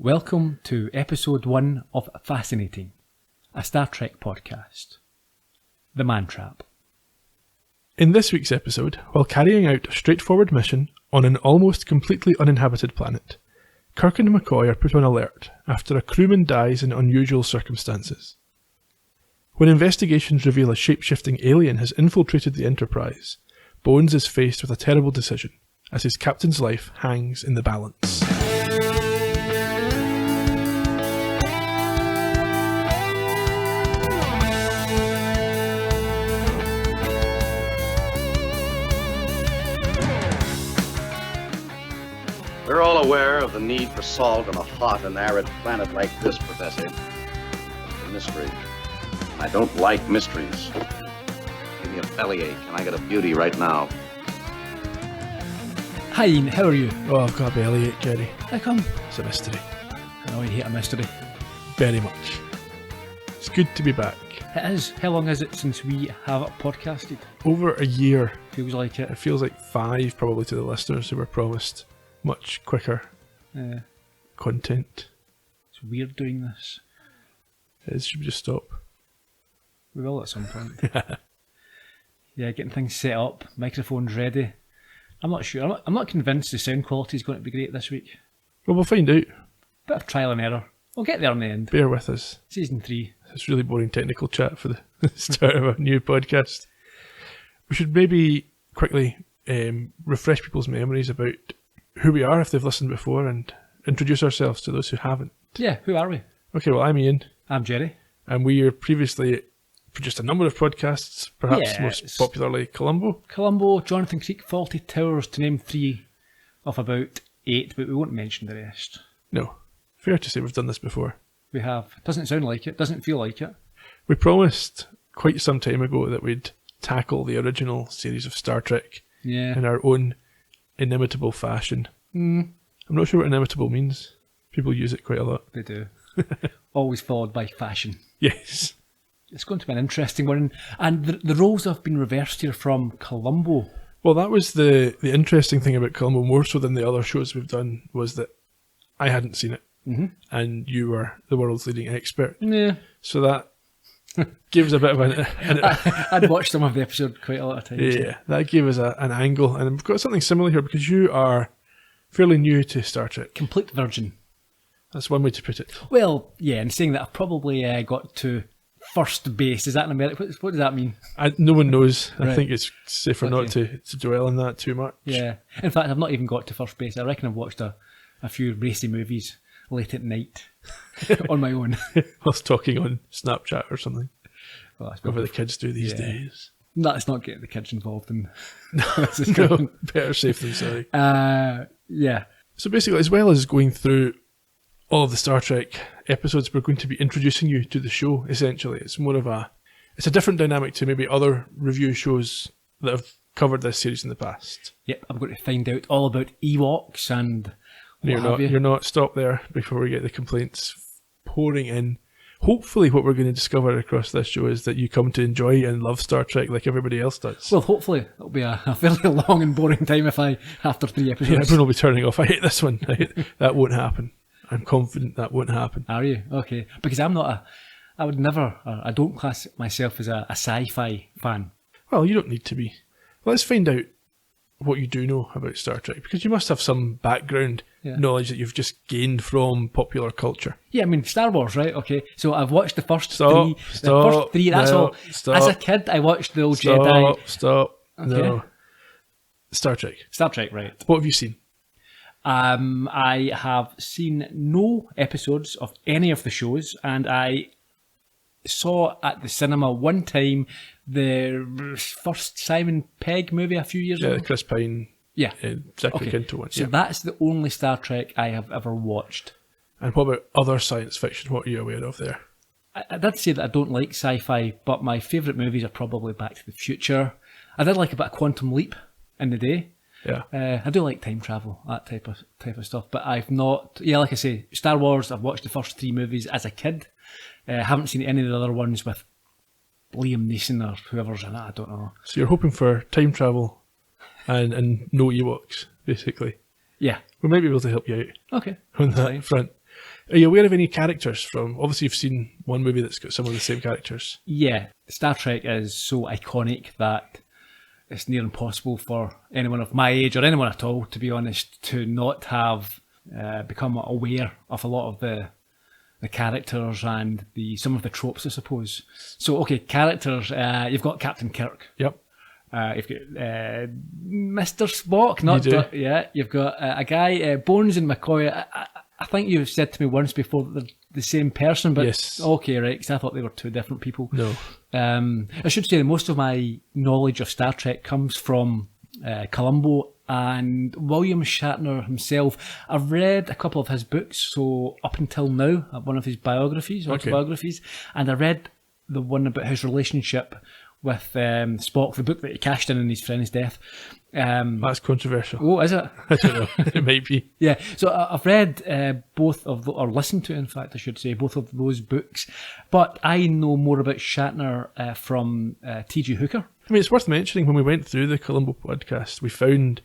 Welcome to episode 1 of Fascinating, a Star Trek podcast. The Man Trap. In this week's episode, while carrying out a straightforward mission on an almost completely uninhabited planet, Kirk and McCoy are put on alert after a crewman dies in unusual circumstances. When investigations reveal a shape-shifting alien has infiltrated the Enterprise, Bones is faced with a terrible decision, as his captain's life hangs in the balance. We're all aware of the need for salt on a hot and arid planet like this, Professor. It's a mystery. I don't like mysteries. Give me a bellyache, and I got a beauty right now. Hi Ian, how are you? Oh, I've got a bellyache, Gerry. How come? It's a mystery. I know you hate a mystery. Very much. It's good to be back. It is. How long is it since we have podcasted? Over a year. Feels like it. It feels like 5 probably to the listeners who were promised much quicker content. It's weird doing this. Should we just stop? We will at some point. Yeah, getting things set up, microphones ready. I'm not sure. I'm not convinced the sound quality is going to be great this week. Well, we'll find out. Bit of trial and error. We'll get there in the end. Bear with us. Season 3. It's really boring technical chat for the start of a new podcast. We should maybe quickly refresh people's memories about who we are if they've listened before and introduce ourselves to those who haven't. Yeah, who are we? Okay, well, I'm Ian. I'm Gerry. And we previously produced a number of podcasts, perhaps most popularly Columbo. Columbo, Jonathan Creek, Faulty Towers, to name 3 of about 8, but we won't mention the rest. No. Fair to say we've done this before. We have. Doesn't sound like it. Doesn't feel like it. We promised quite some time ago that we'd tackle the original series of Star Trek in our own inimitable fashion. I'm not sure what inimitable means. People use it quite a lot. They do. Always followed by fashion. Yes. It's going to be an interesting one. And the roles have been reversed here from Columbo. Well, that was the interesting thing about Columbo, more so than the other shows we've done, was that I hadn't seen it. Mm-hmm. And you were the world's leading expert. Yeah. So that gave us a bit of I'd watched some of the episode quite a lot of times. Yeah, that gave us an angle. And we've got something similar here because you are fairly new to Star Trek. Complete virgin. That's one way to put it. Well, yeah, and saying that I've probably got to first base. Is that in America? What does that mean? No one knows. Right. I think it's safer not to dwell on that too much. Yeah. In fact, I've not even got to first base. I reckon I've watched a few racy movies late at night on my own. Whilst talking on Snapchat or something. Well, whatever the kids do these days. Let's not get the kids involved in. No, better safe than sorry. Yeah. So basically, as well as going through all of the Star Trek episodes, we're going to be introducing you to the show, essentially. It's more of it's a different dynamic to maybe other review shows that have covered this series in the past. Yep, I'm going to find out all about Ewoks and You're not. Stop there before we get the complaints pouring in. Hopefully what we're going to discover across this show is that you come to enjoy and love Star Trek like everybody else does. Well, hopefully it'll be a fairly long and boring time after 3 episodes. Yeah, everyone will be turning off. I hate this one. That won't happen. I'm confident that won't happen. Are you? Okay. Because I don't class myself as a sci-fi fan. Well, you don't need to be. Let's find out what you do know about Star Trek, because you must have some background knowledge that you've just gained from popular culture. Yeah, I mean, Star Wars, right? Okay, so I've watched the first 3. The first 3, that's all. Stop. As a kid, I watched the old Jedi. Stop. Okay. No. Star Trek. Star Trek, right. What have you seen? I have seen no episodes of any of the shows, and I saw at the cinema one time the first Simon Pegg movie a few years ago. Yeah, the Chris Pine. Yeah. Zachary Quinto one. So that's the only Star Trek I have ever watched. And what about other science fiction? What are you aware of there? I did say that I don't like sci-fi, but my favourite movies are probably Back to the Future. I did like a bit of Quantum Leap in the day. Yeah. I do like time travel, that type of stuff, but I've not. Yeah, like I say, Star Wars. I've watched the first 3 movies as a kid. Haven't seen any of the other ones with Liam Neeson or whoever's in it. I don't know. So you're hoping for time travel and no Ewoks, basically. Yeah. We might be able to help you out okay. on that front. Are you aware of any characters from? Obviously, you've seen one movie that's got some of the same characters. Yeah, Star Trek is so iconic that it's near impossible for anyone of my age or anyone at all, to be honest, to not have become aware of a lot of the characters and some of the tropes, I suppose. So, okay, characters. You've got Captain Kirk. Yep. You've got Mr. Spock. You've got a guy, Bones and McCoy. I think you've said to me once before that they're the same person, but yes. Okay, right, because I thought they were two different people. No. I should say that most of my knowledge of Star Trek comes from Columbo and William Shatner himself. I've read a couple of his books, so up until now, one of his autobiographies, and I read the one about his relationship with Spock, the book that he cashed in his friend's death. That's controversial. Oh, is it? I don't know. It might be. Yeah. So I've read both of or listened to, in fact, I should say, both of those books. But I know more about Shatner from T.G. Hooker. I mean, it's worth mentioning, when we went through the Columbo podcast, we found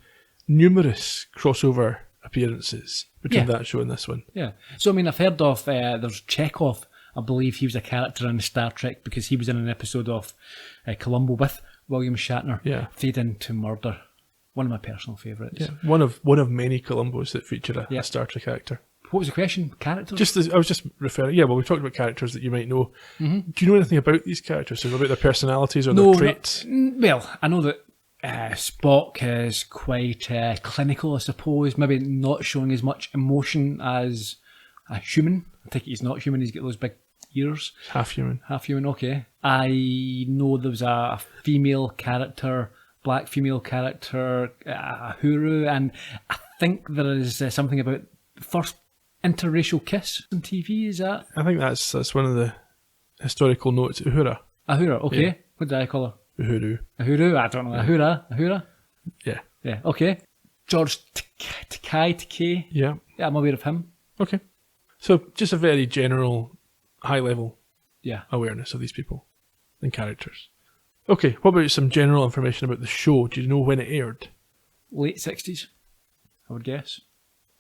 numerous crossover appearances between that show and this one. Yeah. So, I mean, I've heard of, there's Chekhov. I believe he was a character in Star Trek because he was in an episode of Columbo with William Shatner. Yeah. Fade into Murder. One of my personal favourites. Yeah. One of many Columbos that feature a Star Trek actor. What was the question? Characters? I was just referring. Yeah, well, we talked about characters that you might know. Mm-hmm. Do you know anything about these characters? So about their personalities or their traits? Well, I know that Spock is quite clinical, I suppose. Maybe not showing as much emotion as a human. I think he's not human. He's got those big ears. Half human. Okay. I know there was a female character, black female character, Uhuru, and I think there is something about the first interracial kiss on TV. Is that? I think that's one of the historical notes. Uhura. Okay. Yeah. What did I call her? Uhuru. I don't know. Yeah. Uhura. Yeah. Okay. George Takei. Yeah. Yeah, I'm aware of him. Okay. So just a very general, high level Yeah. awareness of these people and characters. Okay, what about some general information about the show? Do you know when it aired? Late 60s, I would guess.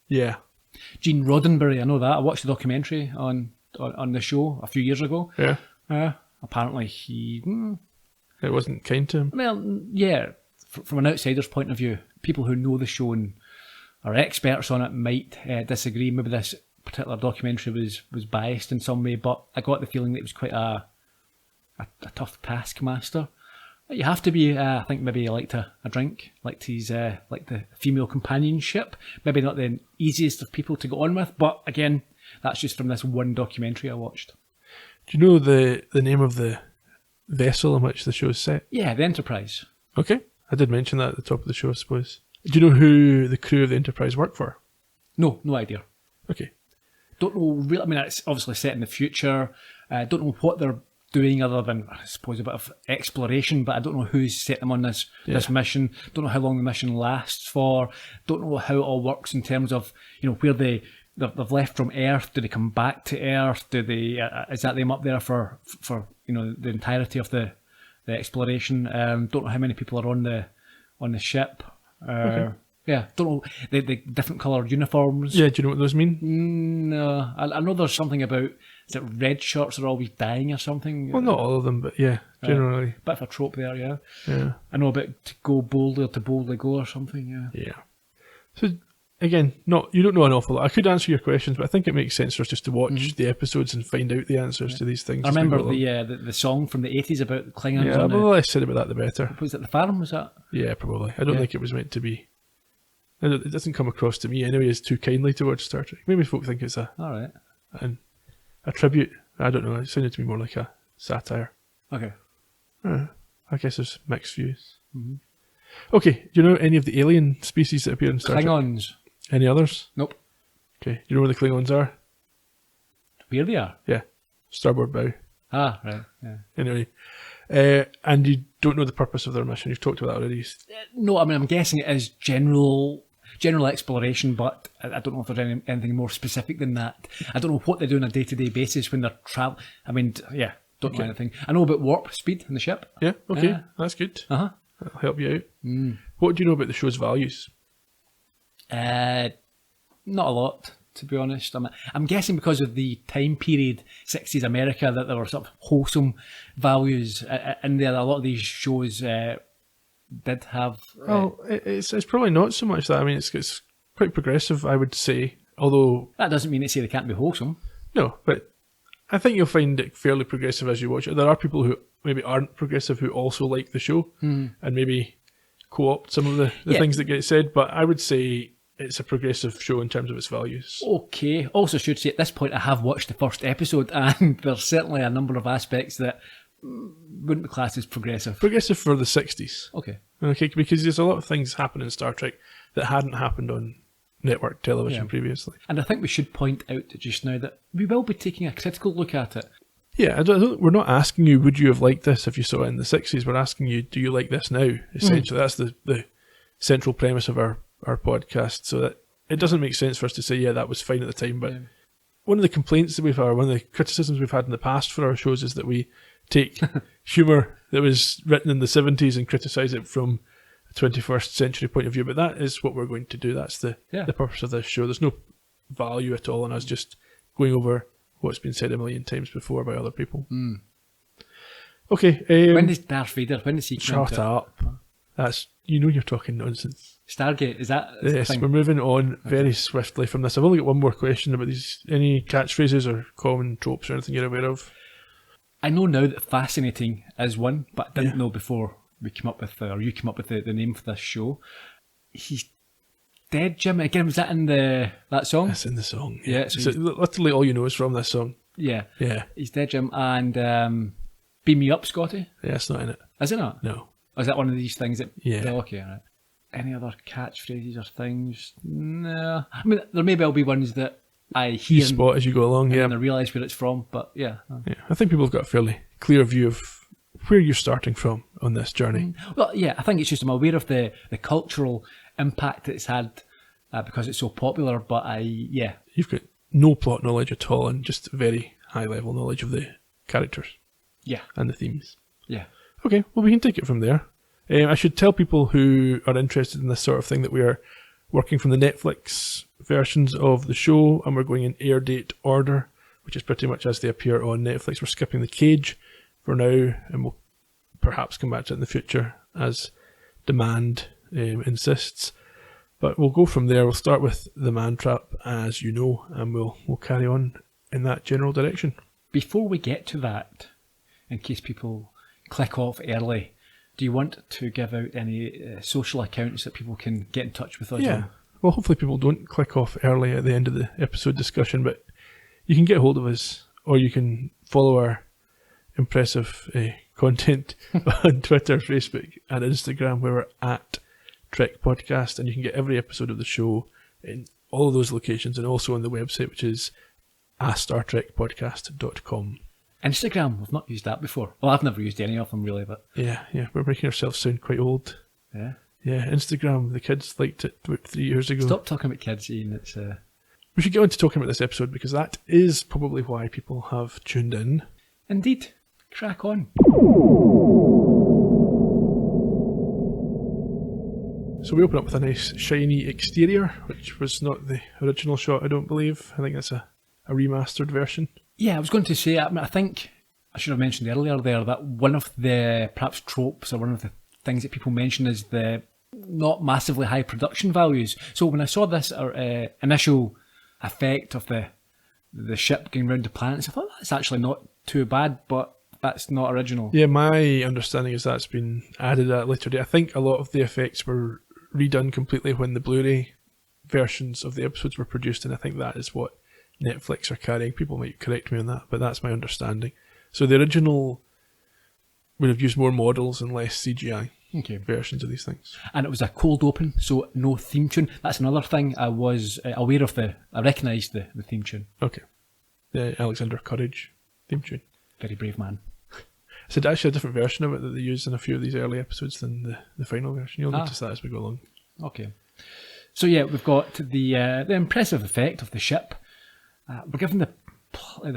Yeah. Gene Roddenberry, I know that. I watched the documentary on the show a few years ago. Yeah. Apparently he... It wasn't kind to him? Well, yeah. From an outsider's point of view, people who know the show and are experts on it might disagree. Maybe this particular documentary was biased in some way, but I got the feeling that it was quite a tough taskmaster. You have to be, I think maybe he liked a drink, liked the female companionship. Maybe not the easiest of people to get on with, but again, that's just from this one documentary I watched. Do you know the name of the vessel in which the show is set? Yeah, the Enterprise. Okay, I did mention that at the top of the show, I suppose. Do you know who the crew of the Enterprise work for? No idea. Okay. Don't know really. I mean, it's obviously set in the future. Don't know what they're doing other than, I suppose, a bit of exploration, but I don't know who's set them on this mission. Don't know how long the mission lasts for. Don't know how it all works in terms of, where they've left from Earth. Do they come back to Earth? Do they is that them up there for the entirety of the exploration? Don't know how many people are on the ship. Okay. Yeah, don't know the different coloured uniforms. Yeah, do you know what those mean? No, I know there's something about, is it red shirts are always dying or something? Well, not all of them, but yeah, generally. Bit of a trope there, yeah. Yeah. I know about to go boldly or to boldly go or something, yeah. Yeah. So, again, you don't know an awful lot. I could answer your questions, but I think it makes sense for us just to watch the episodes and find out the answers to these things. I remember the song from the 80s about the Klingons. Yeah, the less said about that, the better. Was it the farm, was that? Yeah, probably. I don't think it was meant to be. It doesn't come across to me anyway as too kindly towards Star Trek. Maybe folk think it's a tribute. I don't know. It sounded to me more like a satire. Okay. I guess there's mixed views. Mm-hmm. Okay. Do you know any of the alien species that appear in Star Trek? Klingons. Any others? Nope. Okay. Do you know where the Klingons are? Where they are? Yeah. Starboard bow. Ah, right. Yeah. Anyway. And you don't know the purpose of their mission. You've talked about that already. No, I mean, I'm guessing it is general exploration, but I don't know if there's anything more specific than that. I don't know what they do on a day-to-day basis when they're traveling. I mean, yeah, don't know anything. I know about warp speed in the ship. Yeah, okay, that's good. Uh-huh. That'll help you out. What do you know about the show's values? Not a lot, to be honest. I'm guessing because of the time period, 60s America, that there were sort of wholesome values in there. A lot of these shows did have... Well, it's probably not so much that. I mean, it's quite progressive, I would say, although... That doesn't mean they can't be wholesome. No, but I think you'll find it fairly progressive as you watch it. There are people who maybe aren't progressive who also like the show and maybe co-opt some of the things that get said, but I would say it's a progressive show in terms of its values. Okay. Also should say at this point I have watched the first episode and there's certainly a number of aspects that wouldn't be classed as progressive. Progressive for the 60s. Okay. Okay, because there's a lot of things happen in Star Trek that hadn't happened on network television previously. And I think we should point out just now that we will be taking a critical look at it. Yeah, we're not asking you, would you have liked this if you saw it in the 60s? We're asking you, do you like this now? Essentially, that's the central premise of our podcast, so that it doesn't make sense for us to say, yeah, that was fine at the time, but one of the complaints that we've had, one of the criticisms we've had in the past for our shows is that we take humour that was written in the 70s and criticise it from a 21st century point of view, but that is what we're going to do. That's the purpose of this show. There's no value at all in us just going over what's been said a million times before by other people. Okay. When does Darth Vader, when does he come Shut up. That's, you're talking nonsense. Stargate, is that Yes, we're moving on very swiftly from this. I've only got one more question about these. Any catchphrases or common tropes or anything you're aware of? I know now that fascinating is one, but I didn't know before we came up with, or you came up with the name for this show. He's dead, Jim. Again, was that in that song? That's in the song. Yeah. So literally all you know is from this song. Yeah. Yeah. He's dead, Jim. And Beam Me Up, Scotty. Yeah, it's not in it. Is it not? No. Or is that one of these things that... Yeah. Oh, okay, all right. Any other catchphrases or things? No. I mean, there may well be ones that I hear You spot as you go along, and I realise where it's from, but yeah. Yeah, I think people have got a fairly clear view of where you're starting from on this journey. Well, yeah, I think it's just I'm aware of the cultural impact it's had because it's so popular, but You've got no plot knowledge at all and just very high level knowledge of the characters. Yeah. And the themes. Yeah. Okay, well, we can take it from there. I should tell people who are interested in this sort of thing that we are working from the Netflix versions of the show, and we're going in air date order, which is pretty much as they appear on Netflix. We're skipping The Cage for now, and we'll perhaps come back to it in the future as demand insists. But we'll go from there. We'll start with The Man Trap, as you know, and we'll carry on in that general direction. Before we get to that, in case people click off early, do you want to give out any social accounts that people can get in touch with us on? Well, hopefully people don't click off early at the end of the episode discussion, but you can get hold of us, or you can follow our impressive content on Twitter, Facebook, and Instagram, where we're at Trek Podcast, and you can get every episode of the show in all of those locations, and also on the website, which is astartrekpodcast.com. Instagram, we've not used that before. Well, I've never used any of them really, but... Yeah, we're making ourselves sound quite old. Yeah. Yeah, Instagram, the kids liked it about 3 years ago. Stop talking about kids, Ian. It's... We should get on to talking about this episode, because that is probably why people have tuned in. Indeed. Crack on. So we open up with a nice shiny exterior, which was not the original shot, I don't believe. I think that's a remastered version. Yeah, I was going to say, I think I should have mentioned earlier there that one of the perhaps tropes or one of the things that people mention is the not massively high production values. So when I saw this initial effect of the ship going round the planets, I thought that's actually not too bad, but that's not original. Yeah, my understanding is that's been added at a later date. I think a lot of the effects were redone completely when the Blu-ray versions of the episodes were produced, and I think that is what Netflix are carrying. People might correct me on that, but that's my understanding. So the original would have used more models and less CGI versions of these things. And it was a cold open, so no theme tune. That's another thing I was aware of. I recognised the theme tune. Okay. The Alexander Courage theme tune. Very brave man. It's actually a different version of it that they use in a few of these early episodes than the final version. You'll notice that as we go along. Okay. So yeah, we've got the impressive effect of the ship. We're given the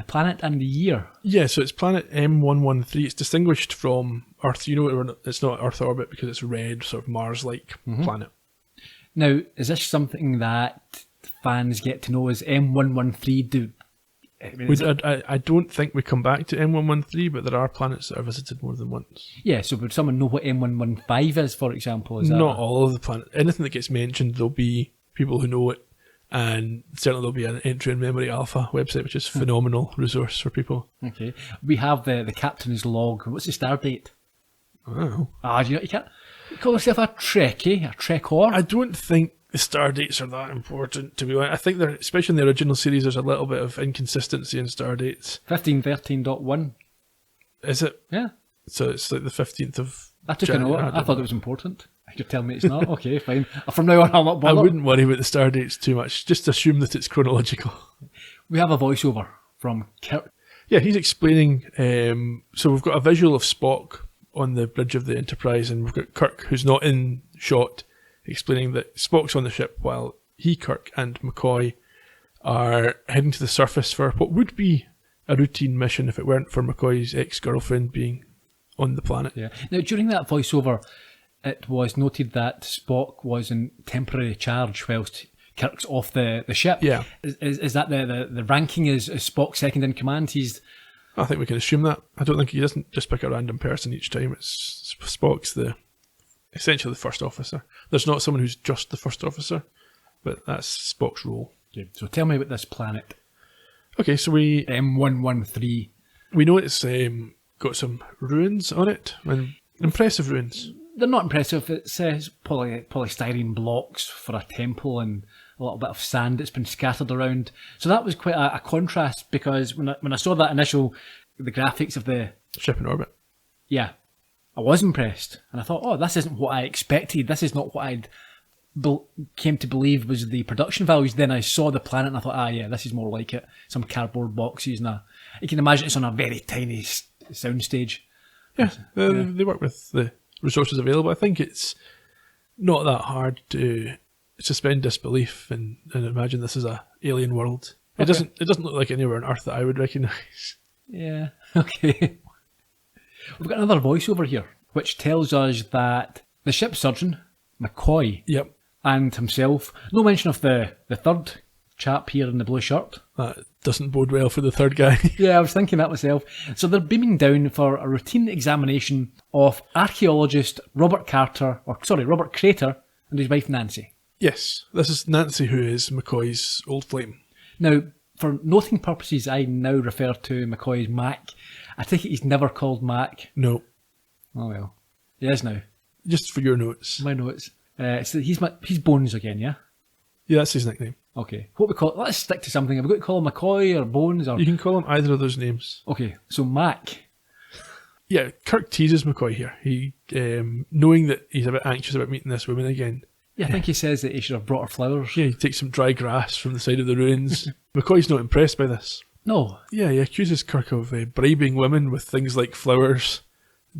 planet and the year. Yeah, so it's planet M113. It's distinguished from Earth. You know, it's not Earth orbit because it's a red, sort of Mars-like planet. Now, is this something that fans get to know as M113. I don't think we come back to M113, but there are planets that are visited more than once. Yeah, so would someone know what M115 is, for example? Is that Not all of the planets. Anything that gets mentioned, there'll be people who know it, and certainly there'll be an Entry in Memory Alpha website, which is a phenomenal resource for people. Okay. We have the captain's log. What's the star date? Oh. You can't call yourself a Trekkie, a Trekor? I don't think the star dates are that important, to be honest. I think there, especially in the original series, there's a little bit of inconsistency in star dates. 1513.1. Is it? Yeah. So it's like the 15th of I took January. a note. I thought it was important. You're telling me it's not? Okay, fine. From now on, I'll not bother. I wouldn't worry about the star dates too much. Just assume that it's chronological. We have a voiceover from Kirk. Yeah, he's explaining. So we've got a visual of Spock on the bridge of the Enterprise, and we've got Kirk, who's not in shot, explaining that Spock's on the ship while he, Kirk, and McCoy are heading to the surface for what would be a routine mission if it weren't for McCoy's ex-girlfriend being on the planet. Yeah. Now, during that voiceover, it was noted that Spock was in temporary charge whilst Kirk's off the ship. Yeah. Is that the ranking is Spock second in command? I think we can assume that. I don't think he doesn't just pick a random person each time. It's Spock's essentially the first officer. There's not someone who's just the first officer, but that's Spock's role. Okay, so tell me about this planet. Okay, so M113. We know it's got some ruins on it, and impressive ruins. They're not impressive. It says polystyrene blocks for a temple and a little bit of sand that's been scattered around. So that was quite a contrast, because when I saw that the graphics of the Ship in orbit. Yeah, I was impressed. And I thought, oh, this isn't what I expected. This is not what I'd came to believe was the production values. Then I saw the planet and I thought, yeah, this is more like it. Some cardboard boxes and you can imagine it's on a very tiny soundstage. Yeah, they work with the resources available. I think it's not that hard to suspend disbelief and imagine this is a alien world. It doesn't look like anywhere on Earth that I would recognise. Yeah, okay. We've got another voiceover here, which tells us that the ship surgeon, McCoy, yep, and himself, no mention of the third chap here in the blue shirt. That doesn't bode well for the third guy. Yeah, I was thinking that myself. So they're beaming down for a routine examination of archaeologist Robert Crater and his wife Nancy. Yes, this is Nancy, who is McCoy's old flame. Now, for noting purposes, I now refer to McCoy as Mac. I take it he's never called Mac. No. Oh well. He is now. Just for your notes. My notes. So he's Bones again, yeah? Yeah, that's his nickname. Okay. What we call it? Let's stick to something. Have we got to call him McCoy or Bones? Or... You can call him either of those names. Okay, so Mac. Yeah, Kirk teases McCoy here. He, knowing that he's a bit anxious about meeting this woman again. Yeah, I think he says that he should have brought her flowers. Yeah, he takes some dry grass from the side of the ruins. McCoy's not impressed by this. No. Yeah, he accuses Kirk of bribing women with things like flowers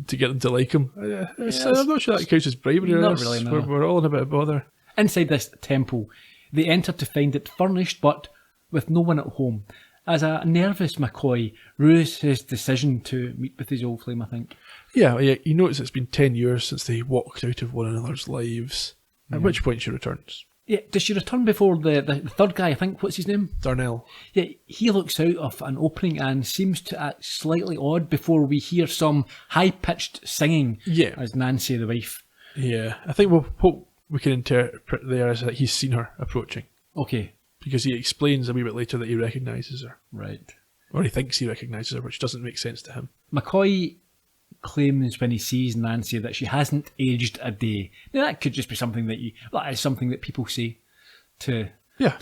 to get them to like him. I'm not sure that counts as bribery. Not really, no. We're all in a bit of bother. Inside this temple, they enter to find it furnished but with no one at home. As a nervous McCoy rues his decision to meet with his old flame, I think. Yeah, he notes it's been 10 years since they walked out of one another's lives, at which point she returns. Yeah, does she return before the third guy, I think, what's his name? Darnell. Yeah, he looks out of an opening and seems to act slightly odd before we hear some high-pitched singing as Nancy, the wife. Yeah, I think what we can interpret there is that he's seen her approaching. Okay. Because he explains a wee bit later that he recognises her. Right. Or he thinks he recognises her, which doesn't make sense to him. McCoy claims when he sees Nancy that she hasn't aged a day. Now that could just be something that is something that people say to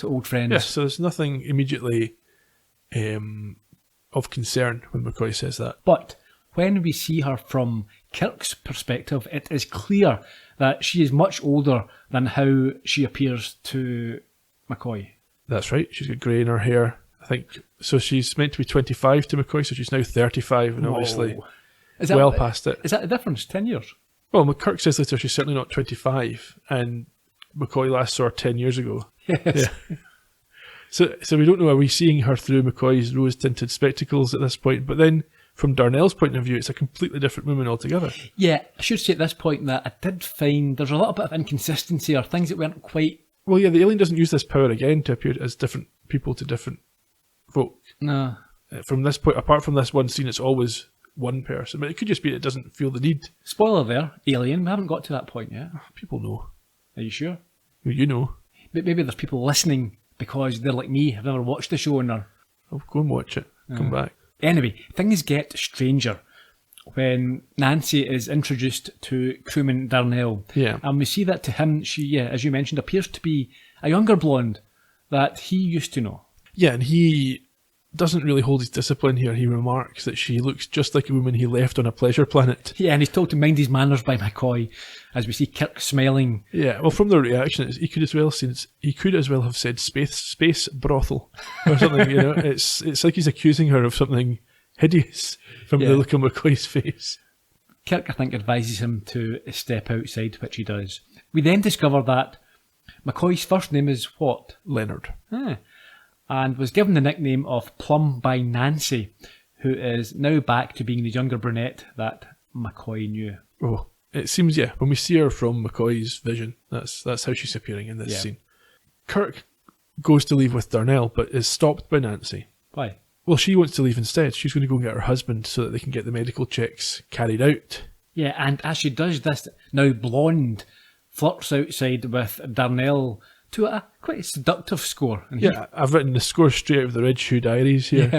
old friends. Yeah, so there's nothing immediately of concern when McCoy says that. But when we see her from Kirk's perspective, it is clear that she is much older than how she appears to McCoy. That's right. She's got grey in her hair, I think. So she's meant to be 25 to McCoy, so she's now 35, and obviously past it. Is that the difference? 10 years? Well, Kirk says later she's certainly not 25, and McCoy last saw her 10 years ago. Yes. Yeah. So we don't know, are we seeing her through McCoy's rose-tinted spectacles at this point? But then, from Darnell's point of view, it's a completely different woman altogether. Yeah, I should say at this point that I did find there's a little bit of inconsistency or things that weren't quite Well, yeah, the alien doesn't use this power again to appear as different people to different folk. No. From this point, apart from this one scene, it's always one person. But it could just be it doesn't feel the need. Spoiler there, Alien. We haven't got to that point yet. People know. Are you sure? Well, you know. But maybe there's people listening because they're like me, have never watched the show and are... I'll go and watch it. Come back. Anyway, things get stranger when Nancy is introduced to crewman Darnell. Yeah. And we see that to him, she, as you mentioned, appears to be a younger blonde that he used to know. Yeah, and he doesn't really hold his discipline here. He remarks that she looks just like a woman he left on a pleasure planet. Yeah, and he's told to mind his manners by McCoy, as we see Kirk smiling. Yeah, well, from the reaction, he could as well have said space brothel or something. You know, it's like he's accusing her of something hideous from the look on McCoy's face. Kirk, I think, advises him to step outside, which he does. We then discover that McCoy's first name is what? Leonard. And was given the nickname of Plum by Nancy, who is now back to being the younger brunette that McCoy knew. Oh, it seems, yeah, when we see her from McCoy's vision, that's how she's appearing in this scene. Kirk goes to leave with Darnell, but is stopped by Nancy. Why? Well, she wants to leave instead. She's going to go and get her husband so that they can get the medical checks carried out. Yeah, and as she does this, now blonde flirts outside with Darnell to a quite seductive score. And I've written the score straight out of the Red Shoe Diaries here.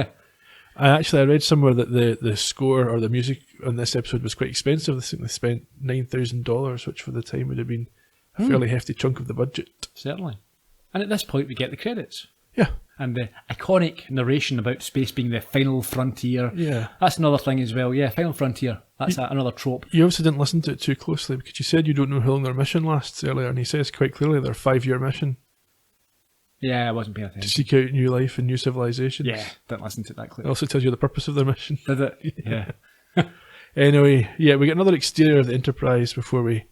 Yeah. I read somewhere that the score or the music on this episode was quite expensive. I think they spent $9,000, which for the time would have been a fairly hefty chunk of the budget. Certainly. And at this point, we get the credits. Yeah. And the iconic narration about space being the final frontier. Yeah. That's another thing as well. Yeah, final frontier. That's another trope. You obviously didn't listen to it too closely because you said you don't know how long their mission lasts earlier, and he says quite clearly their 5-year mission. Yeah, I wasn't paying attention. To seek out new life and new civilizations. Yeah, didn't listen to it that It clearly. also tells you the purpose of their mission. Did it? Yeah. Anyway, yeah, we get another exterior of the Enterprise before we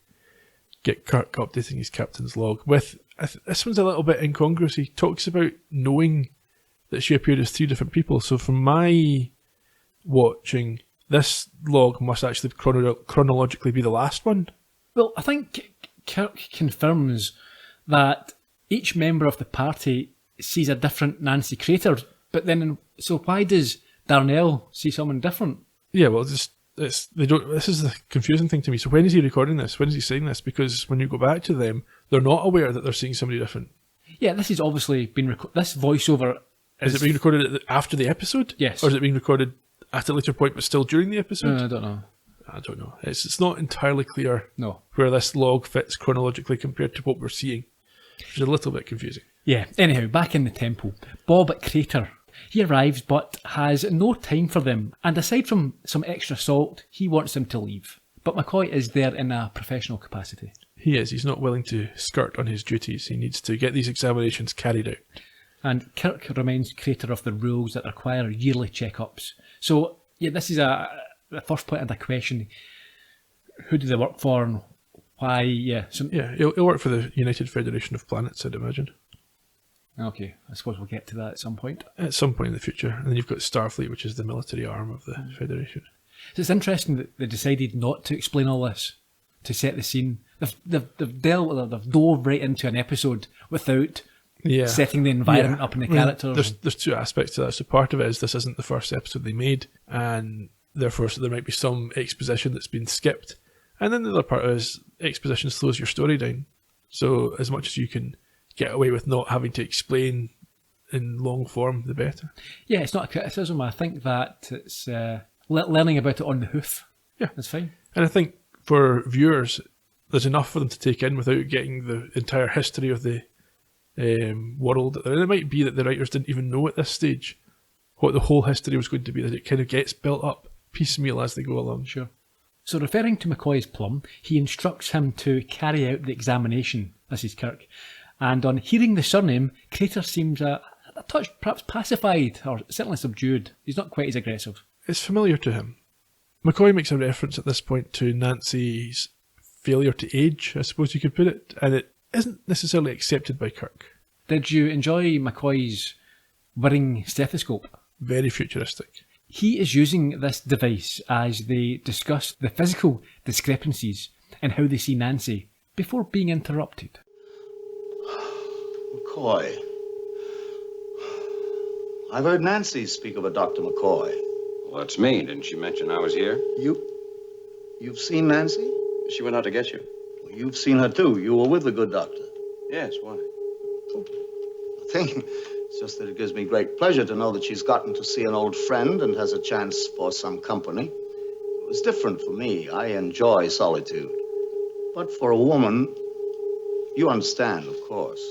get Kirk updating his captain's log. With this one's a little bit incongruous. He talks about knowing that she appeared as 3 different people. So from my watching, this log must actually chronologically be the last one. Well, I think Kirk confirms that each member of the party sees a different Nancy Crater, but then, so why does Darnell see someone different? Yeah, well, this is the confusing thing to me. So when is he recording this? When is he saying this? Because when you go back to them, they're not aware that they're seeing somebody different. Yeah, this has obviously been this voiceover. Is it being recorded after the episode? Yes. Or is it being recorded at a later point but still during the episode? I don't know. I don't know. It's not entirely clear where this log fits chronologically compared to what we're seeing. It's a little bit confusing. Yeah, anyhow, back in the temple. Bob at Crater. He arrives but has no time for them, and aside from some extra salt, he wants them to leave. But McCoy is there in a professional capacity. He is. He's not willing to skirt on his duties. He needs to get these examinations carried out. And Kirk reminds Crater of the rules that require yearly checkups. So, yeah, this is the first point of the question. Who do they work for and why? Yeah, he'll work for the United Federation of Planets, I'd imagine. Okay, I suppose we'll get to that at some point. At some point in the future. And then you've got Starfleet, which is the military arm of the Federation. So it's interesting that they decided not to explain all this to set the scene. They've dove right into an episode without setting the environment up and the characters. There's 2 aspects to that. So part of it is this isn't the first episode they made, and therefore so there might be some exposition that's been skipped. And then the other part is exposition slows your story down. So as much as you can get away with not having to explain in long form, the better. Yeah, it's not a criticism. I think that it's learning about it on the hoof. Yeah, that's fine. And I think for viewers, there's enough for them to take in without getting the entire history of the world. And it might be that the writers didn't even know at this stage what the whole history was going to be, that it kind of gets built up piecemeal as they go along. Sure. So referring to McCoy's Plum, he instructs him to carry out the examination. This is Kirk. And on hearing the surname, Crater seems a touch perhaps pacified, or certainly subdued. He's not quite as aggressive. It's familiar to him. McCoy makes a reference at this point to Nancy's failure to age, I suppose you could put it, and it isn't necessarily accepted by Kirk. Did you enjoy McCoy's whirring stethoscope? Very futuristic. He is using this device as they discuss the physical discrepancies in how they see Nancy before being interrupted. McCoy. I've heard Nancy speak of a Dr. McCoy. Well, that's me. Didn't she mention I was here? You've seen Nancy? She went out to get you. Well, you've seen her too. You were with the good doctor. Yes, why? Nothing. It's just that it gives me great pleasure to know that she's gotten to see an old friend and has a chance for some company. It was different for me. I enjoy solitude. But for a woman, you understand, of course.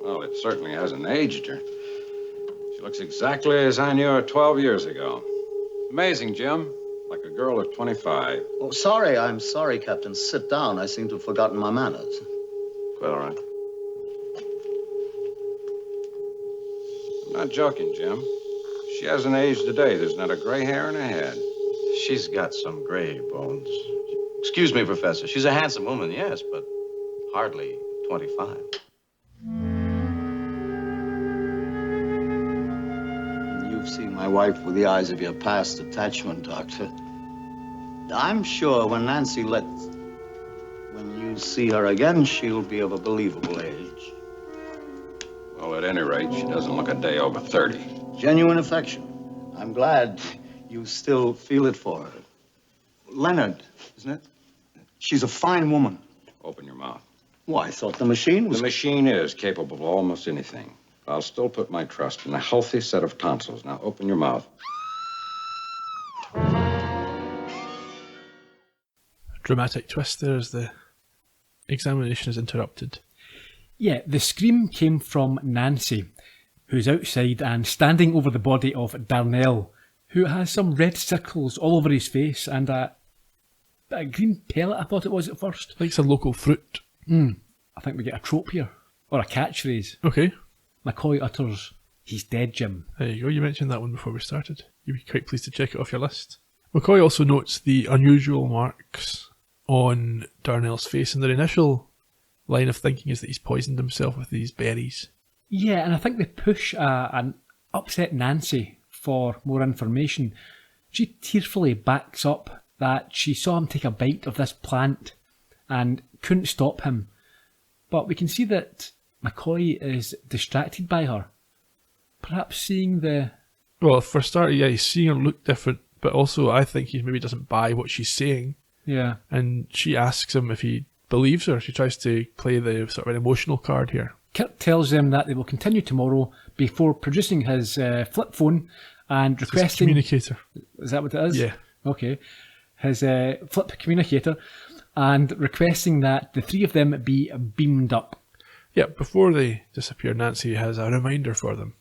Well, it certainly hasn't aged her. She looks exactly as I knew her 12 years ago. Amazing, Jim. Like a girl of 25. Oh, I'm sorry, Captain. Sit down. I seem to have forgotten my manners. Quite all right. I'm not joking, Jim. She hasn't aged a day. There's not a gray hair in her head. She's got some gray, Bones. Excuse me, Professor. She's a handsome woman, yes, but hardly 25. You've seen my wife with the eyes of your past attachment, Doctor. I'm sure when you see her again, she'll be of a believable age. Well, at any rate, she doesn't look a day over 30. Genuine affection. I'm glad you still feel it for her. Leonard, isn't it? She's a fine woman. Open your mouth. Well, I thought the machine was... The machine is capable of almost anything. I'll still put my trust in a healthy set of tonsils. Now, open your mouth. Dramatic twist there as the examination is interrupted. Yeah, the scream came from Nancy, who's outside and standing over the body of Darnell, who has some red circles all over his face and a green pellet, I thought it was at first. I think it's a local fruit. I think we get a trope here, or a catchphrase. Okay. McCoy utters, "He's dead, Jim." There you go, you mentioned that one before we started. You'd be quite pleased to check it off your list. McCoy also notes the unusual marks on Darnell's face, and their initial line of thinking is that he's poisoned himself with these berries. Yeah, and I think they push an upset Nancy for more information. She tearfully backs up that she saw him take a bite of this plant and couldn't stop him. But we can see that McCoy is distracted by her. Perhaps seeing the... Well, for a start, yeah, he's seeing her look different, but also I think he maybe doesn't buy what she's saying. Yeah. And she asks him if he believes her. She tries to play the sort of an emotional card here. Kirk tells them that they will continue tomorrow before producing his flip phone and requesting... His communicator. Is that what it is? Yeah. Okay. His flip communicator and requesting that the three of them be beamed up. Yeah, before they disappear, Nancy has a reminder for them.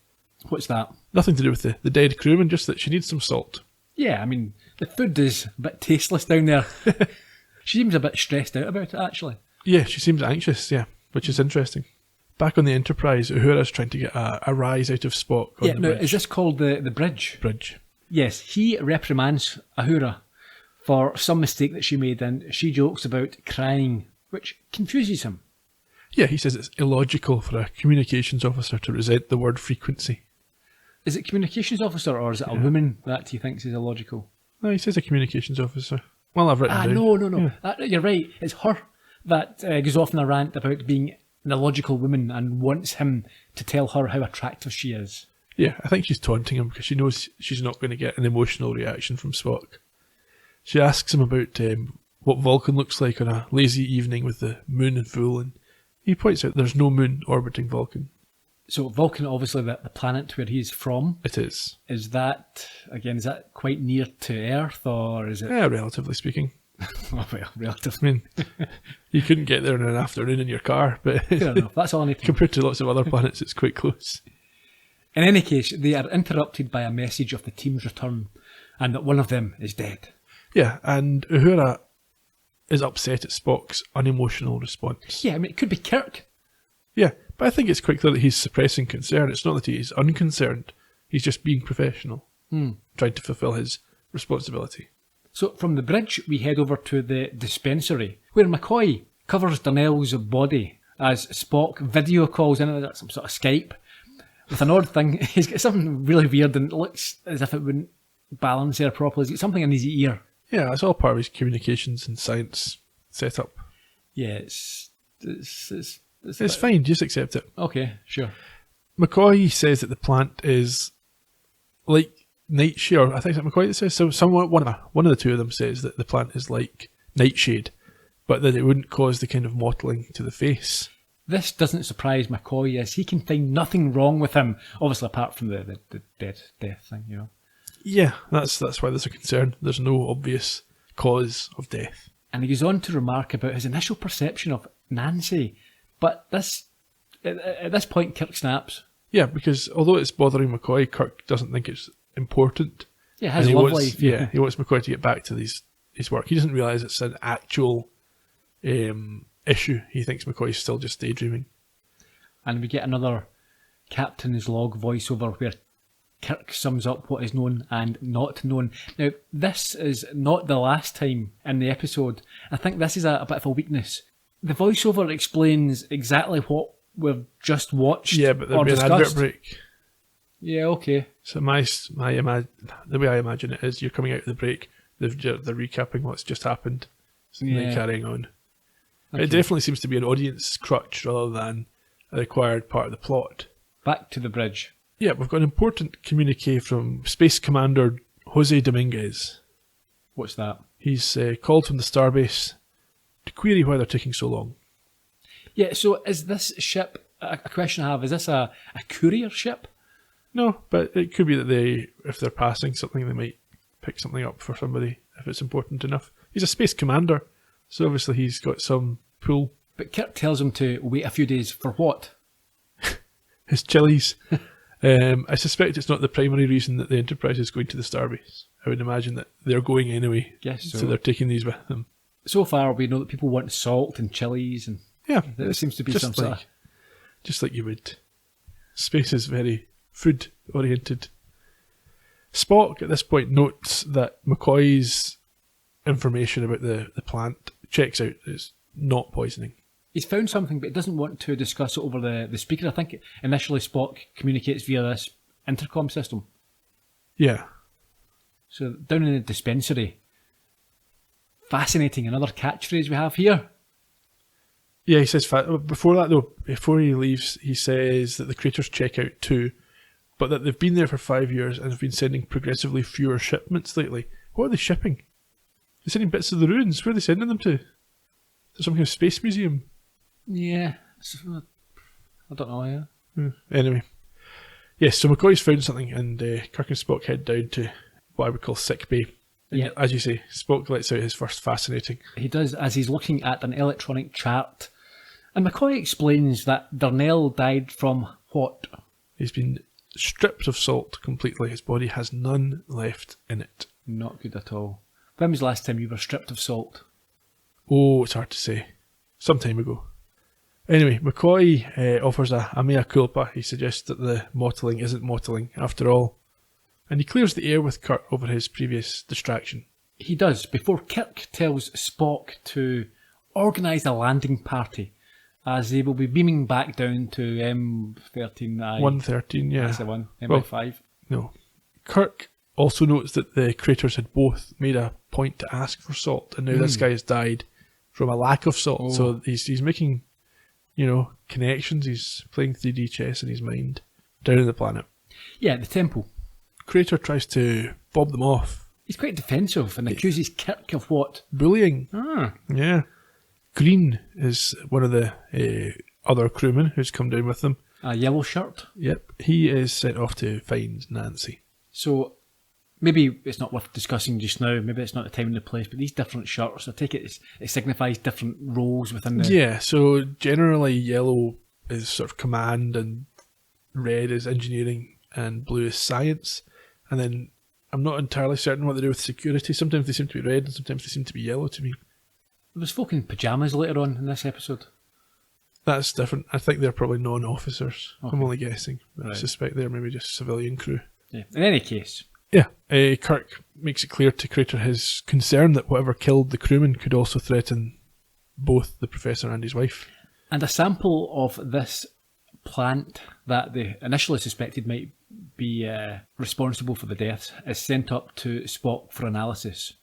What's that? Nothing to do with the dead crewman, just that she needs some salt. Yeah, I mean, the food is a bit tasteless down there. She seems a bit stressed out about it, actually. Yeah, she seems anxious, yeah, which is interesting. Back on the Enterprise, Uhura's trying to get a rise out of Spock on the bridge. Is this called the bridge? Bridge. Yes, he reprimands Uhura for some mistake that she made, and she jokes about crying, which confuses him. Yeah, he says it's illogical for a communications officer to resent the word frequency. Is it communications officer, or is it a woman that he thinks is illogical? No, he says a communications officer. Well, I've written down. No. Yeah. You're right. It's her that goes off in a rant about being an illogical woman and wants him to tell her how attractive she is. Yeah, I think she's taunting him because she knows she's not going to get an emotional reaction from Spock. She asks him about what Vulcan looks like on a lazy evening with the moon full, and he points out there's no moon orbiting Vulcan. So Vulcan, obviously the planet where he's from. It is. Is that quite near to Earth, or is it... Yeah, relatively speaking. Oh, well, relatively. I mean, you couldn't get there in an afternoon in your car, but fair enough. That's all I need to... Compared to lots of other planets, it's quite close. In any case, they are interrupted by a message of the team's return, and that one of them is dead. Yeah, and Uhura is upset at Spock's unemotional response. Yeah, I mean, it could be Kirk. Yeah, but I think it's quite clear that he's suppressing concern. It's not that he's unconcerned. He's just being professional, trying to fulfill his responsibility. So from the bridge, we head over to the dispensary, where McCoy covers Darnell's body as Spock video calls in, some sort of Skype, with an odd thing. He's got something really weird, and it looks as if it wouldn't balance there properly. He's got something in his ear. Yeah, it's all part of his communications and science setup. Yeah, it's It's fine, just accept it. Okay, sure. McCoy says that the plant is like nightshade. I think it's McCoy that says so. One of the two of them says that the plant is like nightshade, but that it wouldn't cause the kind of mottling to the face. This doesn't surprise McCoy, as he can find nothing wrong with him, obviously apart from the death thing, you know. Yeah, that's why there's a concern. There's no obvious cause of death. And he goes on to remark about his initial perception of Nancy, but at this point Kirk snaps. Yeah, because although it's bothering McCoy, Kirk doesn't think it's important. Yeah, his love life. He wants McCoy to get back to his work. He doesn't realise it's an actual issue. He thinks McCoy's still just daydreaming. And we get another Captain's log voiceover where Kirk sums up what is known and not known. Now, this is not the last time in the episode. I think this is a bit of a weakness. The voiceover explains exactly what we've just watched. Yeah, but there'll be an advert break. Yeah, okay. So the way I imagine it is you're coming out of the break, they're recapping what's just happened, and then carrying on. Okay. It definitely seems to be an audience crutch rather than a required part of the plot. Back to the bridge. Yeah, we've got an important communique from Space Commander Jose Dominguez. What's that? He's called from the starbase to query why they're taking so long. Yeah, so is this ship, a question I have, is this a courier ship? No, but it could be that if they're passing something, they might pick something up for somebody if it's important enough. He's a space commander, so obviously he's got some pull. But Kirk tells him to wait a few days for what? His chilies. I suspect it's not the primary reason that the Enterprise is going to the starbase. I would imagine that they're going anyway. Guess so. So they're taking these with them. So far, we know that people want salt and chilies, and yeah, there seems to be some sort of... Just like you would. Space is very food-oriented. Spock, at this point, notes that McCoy's information about the plant checks out. It's not poisoning. He's found something, but he doesn't want to discuss it over the speaker. I think initially Spock communicates via this intercom system. Yeah. So down in the dispensary. Fascinating, another catchphrase we have here. Yeah, he says, before that though, before he leaves, he says that the craters check out too, but that they've been there for 5 years and have been sending progressively fewer shipments lately. What are they shipping? They're sending bits of the ruins. Where are they sending them to? To some kind of space museum? Yeah. I don't know, yeah. Anyway. Yes, so McCoy's found something and Kirk and Spock head down to what I would call sick bay. Yeah. As you say, Spock lets out his first fascinating. He does, as he's looking at an electronic chart. And McCoy explains that Darnell died from what? He's been stripped of salt completely. His body has none left in it. Not good at all. When was the last time you were stripped of salt? Oh, it's hard to say. Some time ago. Anyway, McCoy offers a mea culpa. He suggests that the mottling isn't mottling after all. And he clears the air with Kirk over his previous distraction. He does, before Kirk tells Spock to organise a landing party, as they will be beaming back down to M13I. 113, yeah. That's the one, MI5. No. Kirk also notes that the craters had both made a point to ask for salt, and now this guy has died from a lack of salt. Oh. So he's making, connections. He's playing 3D chess in his mind down on the planet. Yeah, the temple. Crater tries to bob them off. He's quite defensive and accuses Kirk of what? Bullying. Ah. Yeah. Green is one of the other crewmen who's come down with them. A yellow shirt? Yep. He is sent off to find Nancy. So maybe it's not worth discussing just now. Maybe it's not the time and the place, but these different shirts, I take it signifies different roles within the... Yeah, so generally yellow is sort of command and red is engineering and blue is science. And then I'm not entirely certain what they do with security. Sometimes they seem to be red and sometimes they seem to be yellow to me. There's folk in pyjamas later on in this episode. That's different. I think they're probably non-officers. Okay. I'm only guessing. Right. I suspect they're maybe just civilian crew. Yeah. In any case. Yeah. Kirk makes it clear to Crater his concern that whatever killed the crewman could also threaten both the professor and his wife. And a sample of this plant that they initially suspected might be responsible for the deaths is sent up to Spock for analysis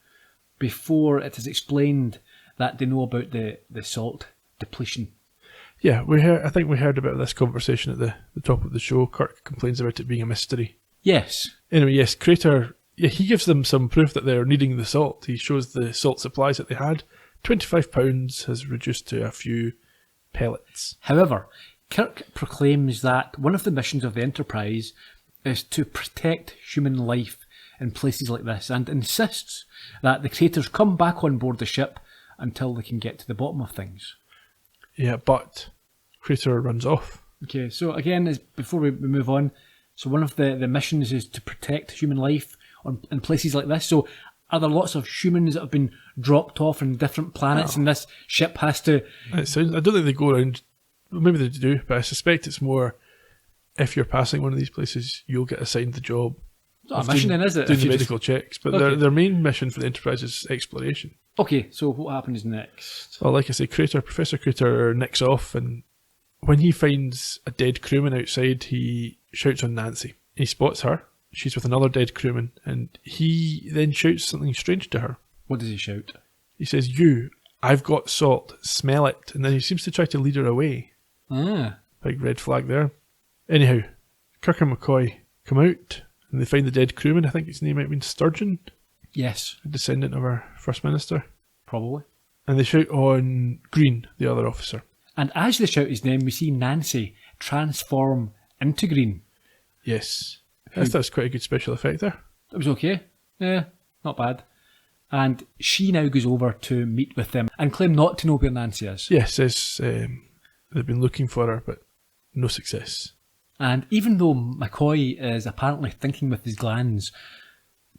before it is explained that they know about the salt depletion. Yeah, I think we heard about this conversation at the top of the show. Kirk complains about it being a mystery. Yes. Anyway, yes, Crater, yeah, he gives them some proof that they're needing the salt. He shows the salt supplies that they had. 25 pounds has reduced to a few pellets. However, Kirk proclaims that one of the missions of the Enterprise is to protect human life in places like this, and insists that the Craters come back on board the ship until they can get to the bottom of things. Yeah, but Crater runs off. Okay, so again, before we move on, so one of the missions is to protect human life in places like this. So are there lots of humans that have been dropped off on different planets, and this ship has to... I don't think they go around... Well, maybe they do, but I suspect it's more if you're passing one of these places, you'll get assigned the job. It's not a mission then, is it? Doing the medical checks. But Okay. their main mission for the Enterprise is exploration. Okay, so what happens next? Well, like I say, Professor Crater nicks off, and when he finds a dead crewman outside, he shouts on Nancy. He spots her. She's with another dead crewman, and he then shouts something strange to her. What does he shout? He says, I've got salt, smell it. And then he seems to try to lead her away. Ah, Big red flag there. Anyhow, Kirk and McCoy come out, and they find the dead crewman. I think his name might have been Sturgeon, yes, a descendant of our First Minister. probably. And they shout on Green, the other officer. And as they shout his name, we see Nancy transform into Green. Yes. That's quite a good special effect there. It was okay. Yeah, not bad. And she now goes over to meet with them and claim not to know where Nancy is. Yes, says they've been looking for her, but no success. And even though McCoy is apparently thinking with his glands,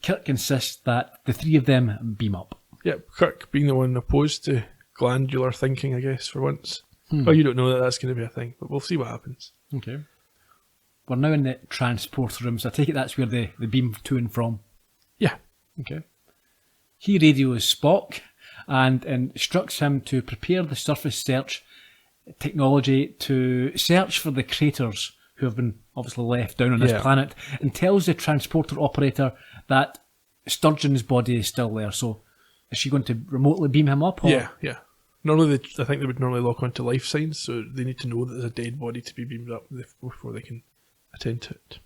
Kirk insists that the three of them beam up. Yep, Kirk being the one opposed to glandular thinking, I guess, for once. Well, you don't know that that's going to be a thing, but we'll see what happens. Okay. We're now in the transport room, so I take it that's where they beam to and from. Yeah. Okay. He radios Spock and instructs him to prepare the surface search technology to search for the craters who have been obviously left down on this planet, and tells the transporter operator that Sturgeon's body is still there. So is she going to remotely beam him up? Or? Yeah. Normally, I think they would normally lock onto life signs, so they need to know that there's a dead body to be beamed up before they can attend to it.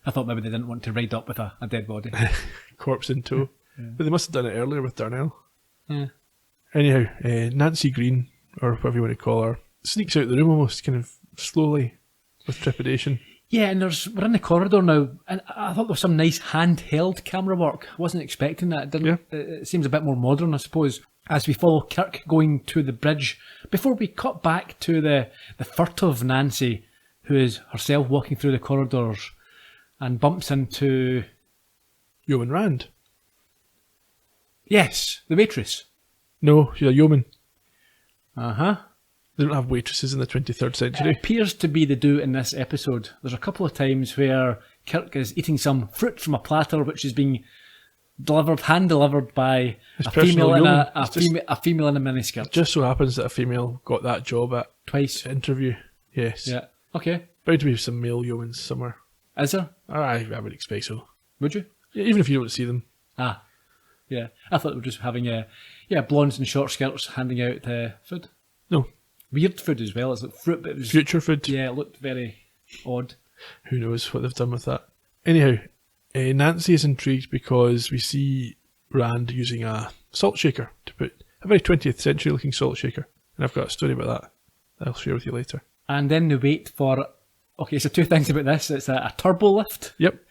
I thought maybe they didn't want to ride up with a dead body. Corpse in tow. But they must have done it earlier with Darnell. Yeah. Anyhow, Nancy Green, or whatever you want to call her, sneaks out the room almost kind of slowly with trepidation. Yeah, and we're in the corridor now, and I thought there was some nice handheld camera work. I wasn't expecting that. It seems a bit more modern, I suppose, as we follow Kirk going to the bridge, before we cut back to the furtive Nancy, who is herself walking through the corridors and bumps into... Yeoman Rand. Yes, the waitress. No, she's a yeoman. Uh-huh. They don't have waitresses in the 23rd century. It appears to be the do in this episode. There's a couple of times where Kirk is eating some fruit from a platter which is being hand-delivered by a female in a female in a miniskirt. It just so happens that a female got that job at Twice. interview. Yes. Yeah. Okay. Bound to be some male yeomans somewhere. Is there? I would expect so. Would you? Yeah, even if you don't see them. Ah. Yeah. I thought they were just having blondes in short skirts handing out food. No. Weird food as well. It's like fruit, but it was... Future food. Yeah, it looked very odd. Who knows what they've done with that. Anyhow, Nancy is intrigued because we see Rand using a salt shaker to put a very 20th century looking salt shaker. And I've got a story about that I'll share with you later. And then they wait for... Okay, so two things about this. It's a turbo lift. Yep.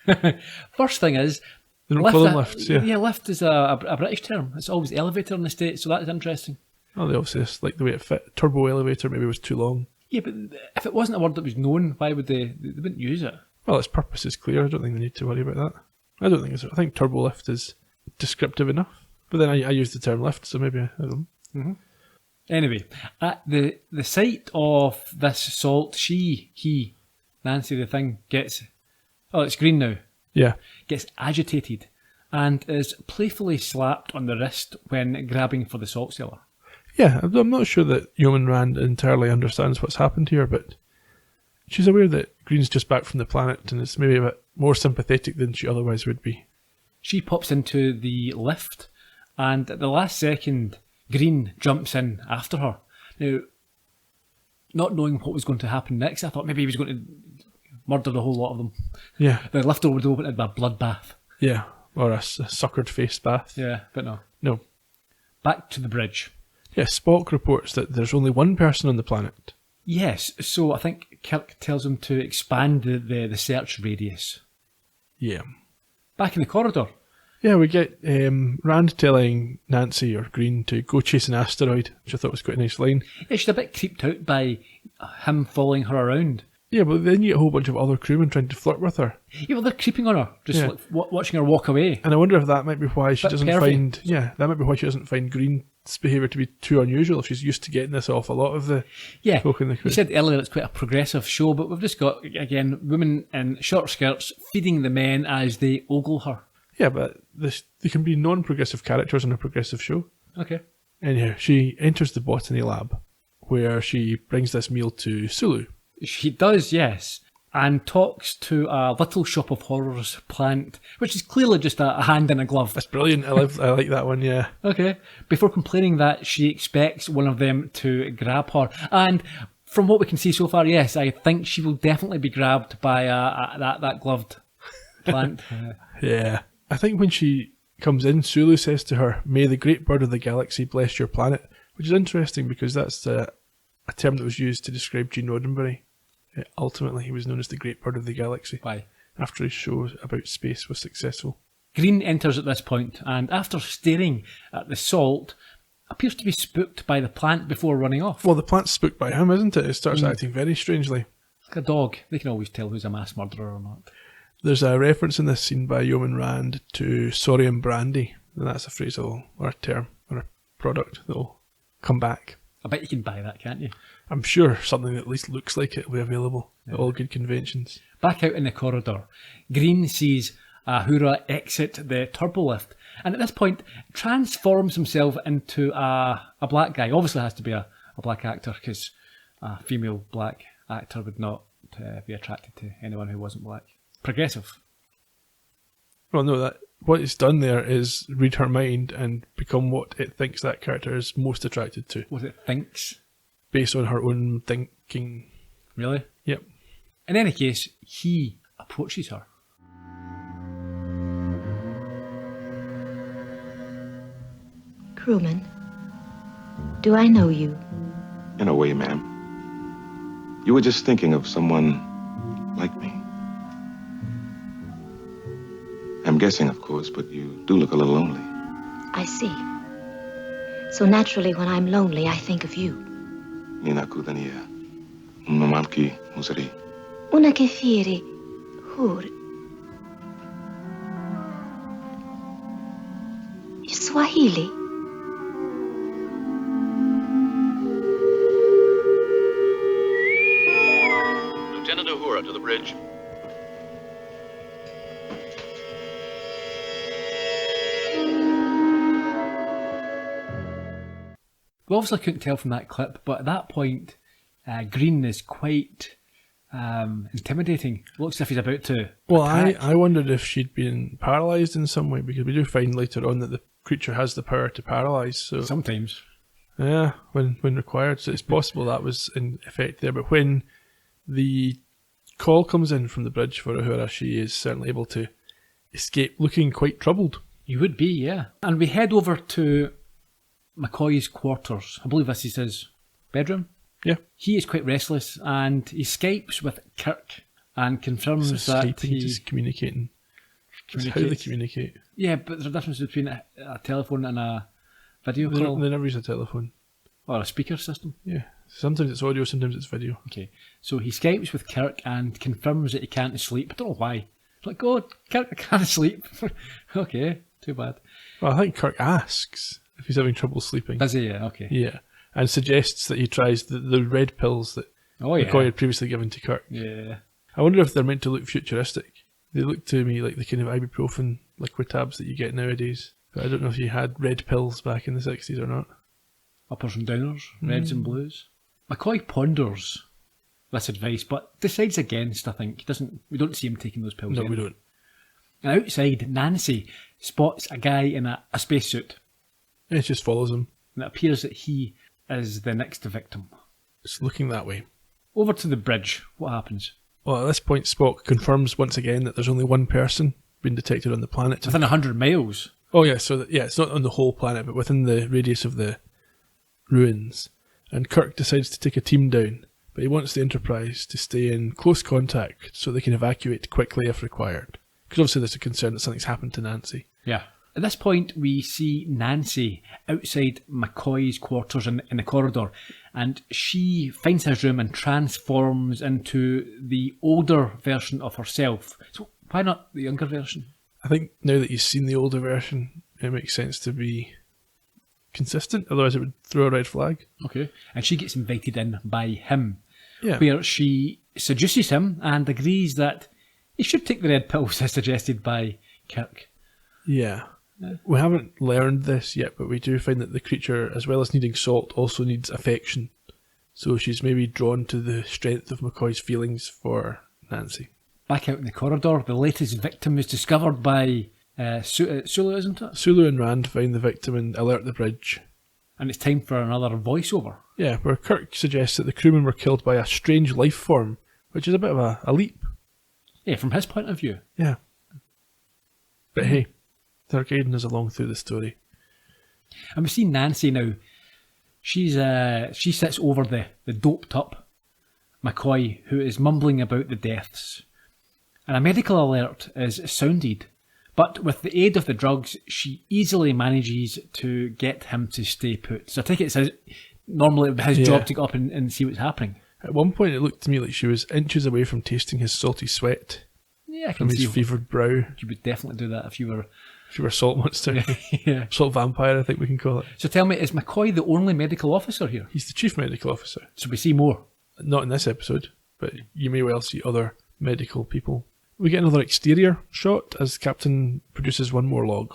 First thing is... They don't call them lifts, yeah. Yeah, lift is a British term. It's always elevator in the States, so that's interesting. Oh, they obviously just like the way it fit. Turbo elevator maybe was too long. Yeah, but if it wasn't a word that was known, why would they wouldn't use it? Well, its purpose is clear. I don't think they need to worry about that. I think turbo lift is descriptive enough. But then I use the term lift, so maybe I don't know. Mm-hmm. Anyway, at the sight of this salt, he, Nancy, the thing, gets... Oh, it's green now. Yeah. Gets agitated and is playfully slapped on the wrist when grabbing for the salt cellar. Yeah, I'm not sure that Yeoman Rand entirely understands what's happened here, but she's aware that Green's just back from the planet and is maybe a bit more sympathetic than she otherwise would be. She pops into the lift, and at the last second, Green jumps in after her. Now, not knowing what was going to happen next, I thought maybe he was going to murder the whole lot of them. Yeah. The lifter would open it by a bloodbath. Yeah. Or a suckered face bath. Yeah, but no. No. Back to the bridge. Yes, Spock reports that there's only one person on the planet. Yes, so I think Kirk tells him to expand the search radius. Yeah. Back in the corridor. Yeah, we get Rand telling Nancy or Green to go chase an asteroid, which I thought was quite a nice line. Yeah, she's a bit creeped out by him following her around. Yeah, but then you get a whole bunch of other crewmen trying to flirt with her. Yeah, well, they're creeping on her, just Yeah. like watching her walk away. And I wonder if that might be why she Bit doesn't perfect. find... Yeah, that might be why she doesn't find Green's behaviour to be too unusual. If she's used to getting this off a lot of the Yeah, folk in the crew. you said earlier it's quite a progressive show, but we've just got, again, women in short skirts feeding the men as they ogle her. Yeah, but they can be non-progressive characters in a progressive show. Okay. Anyhow, she enters the botany lab, where she brings this meal to Sulu. She does, yes, and talks to a Little Shop of Horrors plant, which is clearly just a hand in a glove. That's brilliant. I like that one, yeah. Okay. Before complaining that she expects one of them to grab her. And from what we can see so far, yes, I think she will definitely be grabbed by that gloved plant. Yeah. I think when she comes in, Sulu says to her, "May the great bird of the galaxy bless your planet," which is interesting because that's a term that was used to describe Gene Roddenberry. Ultimately, he was known as the great bird of the galaxy. Why? After his show about space was successful. Green enters at this point, and after staring at the salt, appears to be spooked by the plant before running off. Well, the plant's spooked by him, isn't it? It starts acting very strangely. Like a dog. They can always tell who's a mass murderer or not. There's a reference in this scene by Yeoman Rand to Sorium Brandy, and that's a phrase or a term or a product that will come back. I bet you can buy that, can't you? I'm sure something that at least looks like it will be available at all good conventions. Back out in the corridor, Green sees Uhura exit the turbo lift, and at this point transforms himself into a black guy. Obviously has to be a black actor, because a female black actor would not be attracted to anyone who wasn't black. Progressive. Well, no, what it's done there is read her mind and become what it thinks that character is most attracted to, What it thinks. based on her own thinking. Really? Yep. In any case, he approaches her. Crewman, do I know you? In a way, ma'am. You were just thinking of someone like me. I'm guessing, of course, but you do look a little lonely. I see. So naturally, when I'm lonely, I think of you. Nina Kudania. Mamalki Musari. Una kefiri hur. Swahili. Lieutenant Uhura to the bridge. We obviously couldn't tell from that clip, but at that point, Green is quite intimidating. Looks as if he's about to Well, attack. I wondered if she'd been paralysed in some way, because we do find later on that the creature has the power to paralyse. So Sometimes. yeah, when required. So it's possible that was in effect there. But when the call comes in from the bridge for Uhura, she is certainly able to escape looking quite troubled. You would be, yeah. And we head over to McCoy's quarters. I believe this is his bedroom. Yeah. He is quite restless and he Skypes with Kirk and confirms So that Skyping, he just communicating. That's how they communicates. communicate. Yeah, but there's a difference between a telephone and a video They call never use a telephone. or a speaker system. Yeah. Sometimes it's audio, sometimes it's video. Okay, so he Skypes with Kirk and confirms that he can't sleep. I don't know why. It's like, oh, Kirk, I can't sleep. Okay, too bad. Well, I think Kirk asks if he's having trouble sleeping. Does he? Yeah, okay. Yeah. And suggests that he tries the red pills that Oh, yeah. McCoy had previously given to Kirk. Yeah. I wonder if they're meant to look futuristic. They look to me like the kind of ibuprofen liquid tabs that you get nowadays. But I don't know if you had red pills back in the 60s or not. Uppers and downers, reds and blues. McCoy ponders this advice, but decides against, I think. We don't see him taking those pills. No, yet. we don't. And outside, Nancy spots a guy in a spacesuit, It just follows him. and it appears that he is the next victim. It's looking that way. Over to the bridge. What happens? Well, at this point, Spock confirms once again that there's only one person being detected on the planet. Within 100 miles. Oh, yeah, so it's not on the whole planet, but within the radius of the ruins. And Kirk decides to take a team down, but he wants the Enterprise to stay in close contact so they can evacuate quickly if required. Because obviously there's a concern that something's happened to Nancy. Yeah. At this point, we see Nancy outside McCoy's quarters in the corridor, and she finds his room and transforms into the older version of herself. So why not the younger version? I think now that you've seen the older version, it makes sense to be consistent, otherwise it would throw a red flag. Okay. And she gets invited in by him, Yeah. where she seduces him and agrees that he should take the red pills as suggested by Kirk. Yeah. We haven't learned this yet, but we do find that the creature, as well as needing salt, also needs affection. So she's maybe drawn to the strength of McCoy's feelings for Nancy. Back out in the corridor, the latest victim is discovered by Sulu, isn't it? Sulu and Rand find the victim and alert the bridge. And it's time for another voiceover. Yeah, where Kirk suggests that the crewmen were killed by a strange life form, which is a bit of a leap. Yeah, from his point of view. Yeah. But hey, they're guiding us along through the story. And we see Nancy now. She sits over the doped up McCoy, who is mumbling about the deaths. And a medical alert is sounded. But with the aid of the drugs, she easily manages to get him to stay put. So I think it's normally his job to get up and see what's happening. At one point it looked to me like she was inches away from tasting his salty sweat. Yeah, I from can his see fevered brow. You would definitely do that if you were... If you were a salt monster. Yeah. Salt vampire, I think we can call it. So tell me, is McCoy the only medical officer here? He's the chief medical officer. So we see more? Not in this episode, but you may well see other medical people. We get another exterior shot as Captain produces one more log.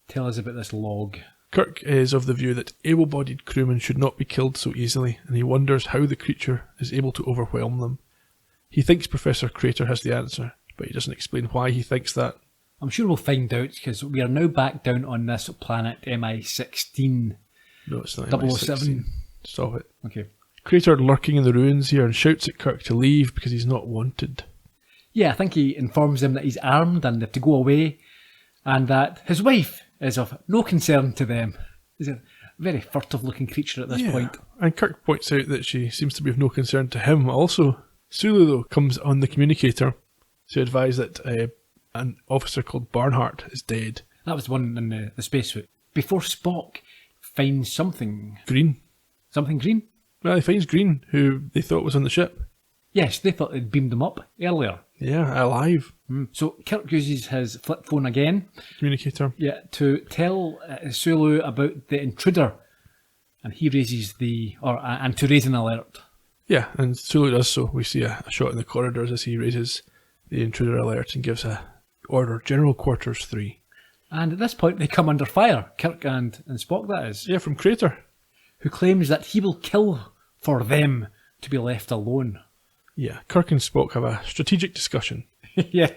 Tell us about this log. Kirk is of the view that able-bodied crewmen should not be killed so easily, and he wonders how the creature is able to overwhelm them. He thinks Professor Crater has the answer, but he doesn't explain why he thinks that. I'm sure we'll find out, because we are now back down on this planet MI16. No, it's not 007. Stop it. Okay. Crater lurking in the ruins here and shouts at Kirk to leave because he's not wanted. Yeah, I think he informs them that he's armed and they have to go away, and that his wife is of no concern to them. He's a very furtive-looking creature at this point. And Kirk points out that she seems to be of no concern to him also. Sulu, though, comes on the communicator to advise that an officer called Barnhart is dead. That was the one in the spacesuit. Before Spock finds something... Green. Something green? Well, he finds Green, who they thought was on the ship. Yes, they thought they'd beamed them up earlier. Yeah, alive. So Kirk uses his flip phone again. Communicator. Yeah, to tell Sulu about the intruder. And he raises and to raise an alert. Yeah, and Sulu does so. We see a shot in the corridors as he raises the intruder alert and gives a order, General Quarters 3. And at this point they come under fire, Kirk and Spock that is. Yeah, from Crater. Who claims that he will kill for them to be left alone. Yeah, Kirk and Spock have a strategic discussion. Yeah.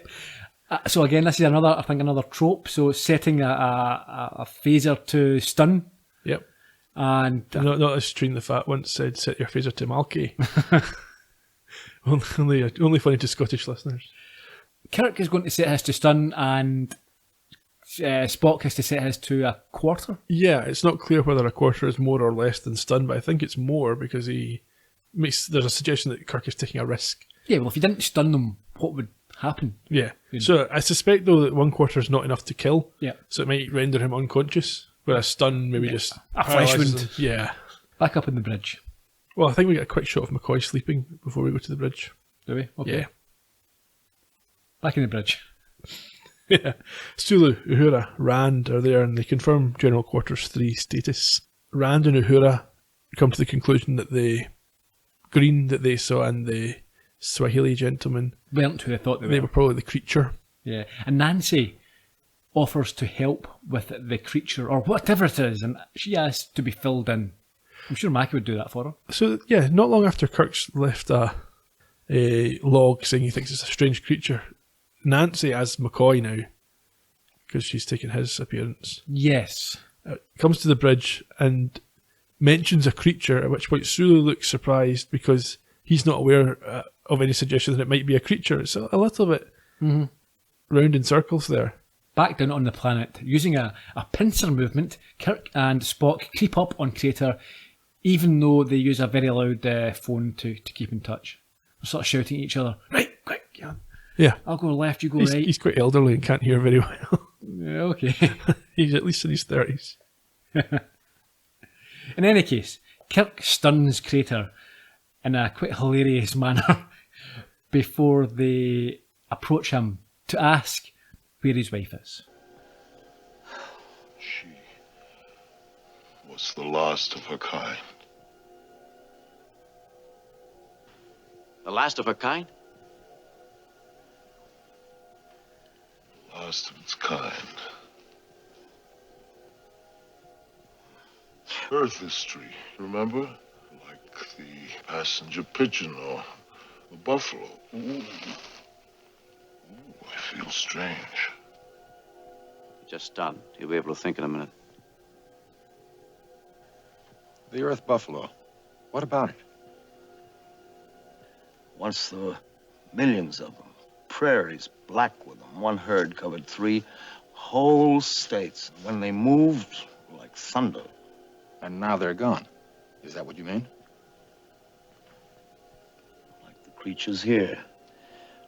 So again, this is another trope. So setting a phaser to stun. Yep. And not as Treen the Fat once said, set your phaser to Malky. only funny to Scottish listeners. Kirk is going to set his to stun, and Spock has to set his to a quarter. Yeah, it's not clear whether a quarter is more or less than stun, but I think it's more because there's a suggestion that Kirk is taking a risk. Yeah, well, if you didn't stun them, what would happen? Yeah. So I suspect, though, that 1 quarter is not enough to kill. Yeah. So it might render him unconscious, whereas stun maybe just... A flesh wound. Him. Yeah. Back up in the bridge. Well, I think we get a quick shot of McCoy sleeping before we go to the bridge. Do we? Okay. Yeah. Back in the bridge. Yeah. Sulu, Uhura, Rand are there, and they confirm General Quarters 3 status. Rand and Uhura come to the conclusion that the green that they saw and the Swahili gentleman Weren't who they thought they were. They were probably the creature. Yeah. And Nancy offers to help with the creature, or whatever it is, and she asks to be filled in. I'm sure Mackie would do that for her. So, yeah, not long after Kirk's left a log saying he thinks it's a strange creature, Nancy, as McCoy now, because she's taken his appearance, Yes. comes to the bridge and mentions a creature, at which point Sulu looks surprised because he's not aware of any suggestion that it might be a creature. It's a little bit round in circles there. Back down on the planet, using a pincer movement, Kirk and Spock creep up on Crater, even though they use a very loud phone to keep in touch. They're sort of shouting at each other, right, quick, yeah. I'll go left, you go right. He's quite elderly and can't hear very well. Yeah, okay. He's at least in his 30s. In any case, Kirk stuns Crater in a quite hilarious manner before they approach him to ask where his wife is. She was the last of her kind. The last of her kind? Last of its kind. Earth history, remember? Like the passenger pigeon or the buffalo. Ooh, I feel strange. Just stunned. You'll be able to think in a minute. The Earth buffalo. What about it? Once there were millions of them. Prairies black with them. One herd covered 3 whole states. When they moved, like thunder. And now they're gone. Is that what you mean? Like the creatures here.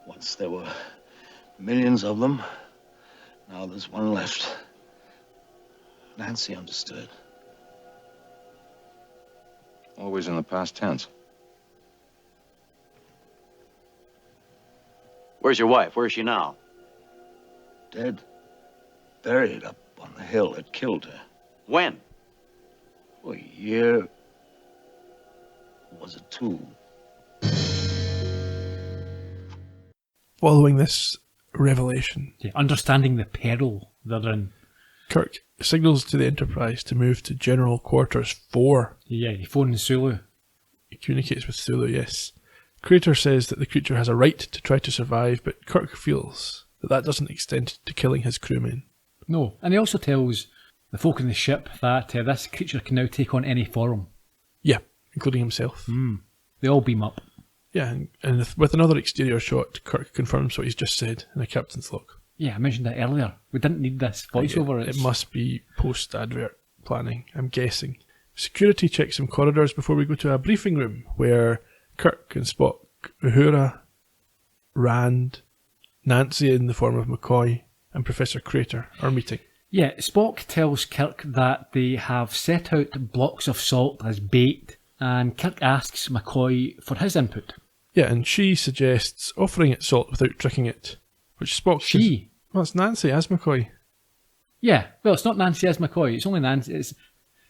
Once there were millions of them. Now there's one left. Nancy understood. Always in the past tense. Where's your wife? Where is she now? Dead. Buried up on the hill that killed her. When? For a year. Or was it 2? Following this revelation, Understanding the peril they're in. Kirk signals to the Enterprise to move to General Quarters 4. Yeah, he phones Sulu. He communicates with Sulu, yes. Crater says that the creature has a right to try to survive, but Kirk feels that doesn't extend to killing his crewmen. No, and he also tells the folk in the ship that this creature can now take on any form. Yeah, including himself. They all beam up. Yeah, and with another exterior shot, Kirk confirms what he's just said in a captain's log. Yeah, I mentioned that earlier. We didn't need this voiceover. It must be post-advert planning, I'm guessing. Security checks some corridors before we go to a briefing room where Kirk and Spock, Uhura, Rand, Nancy in the form of McCoy, and Professor Crater are meeting. Yeah, Spock tells Kirk that they have set out blocks of salt as bait, and Kirk asks McCoy for his input. Yeah, and she suggests offering it salt without tricking it, which Spock says, well, it's Nancy as McCoy. Yeah, well, it's not Nancy as McCoy, it's only Nancy. It's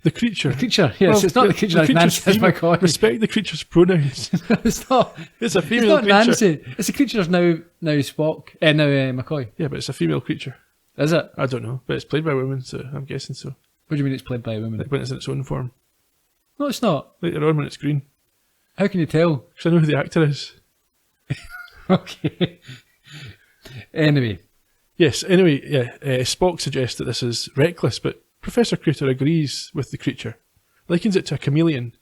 the creature. The creature, yes. Well, it's not the creature as Nancy as McCoy. Respect the creature's pronouns. It's not. It's a female creature. It's not Nancy. It's the creature's now Spock. Now McCoy. Yeah, but it's a female creature. Is it? I don't know, but it's played by a woman, so I'm guessing so. What do you mean it's played by a woman? Like when it's in its own form. No, it's not. Later on when it's green. How can you tell? Because I know who the actor is. Okay. Anyway. Yes, Spock suggests that this is reckless, but Professor Crater agrees with the creature, likens it to a chameleon,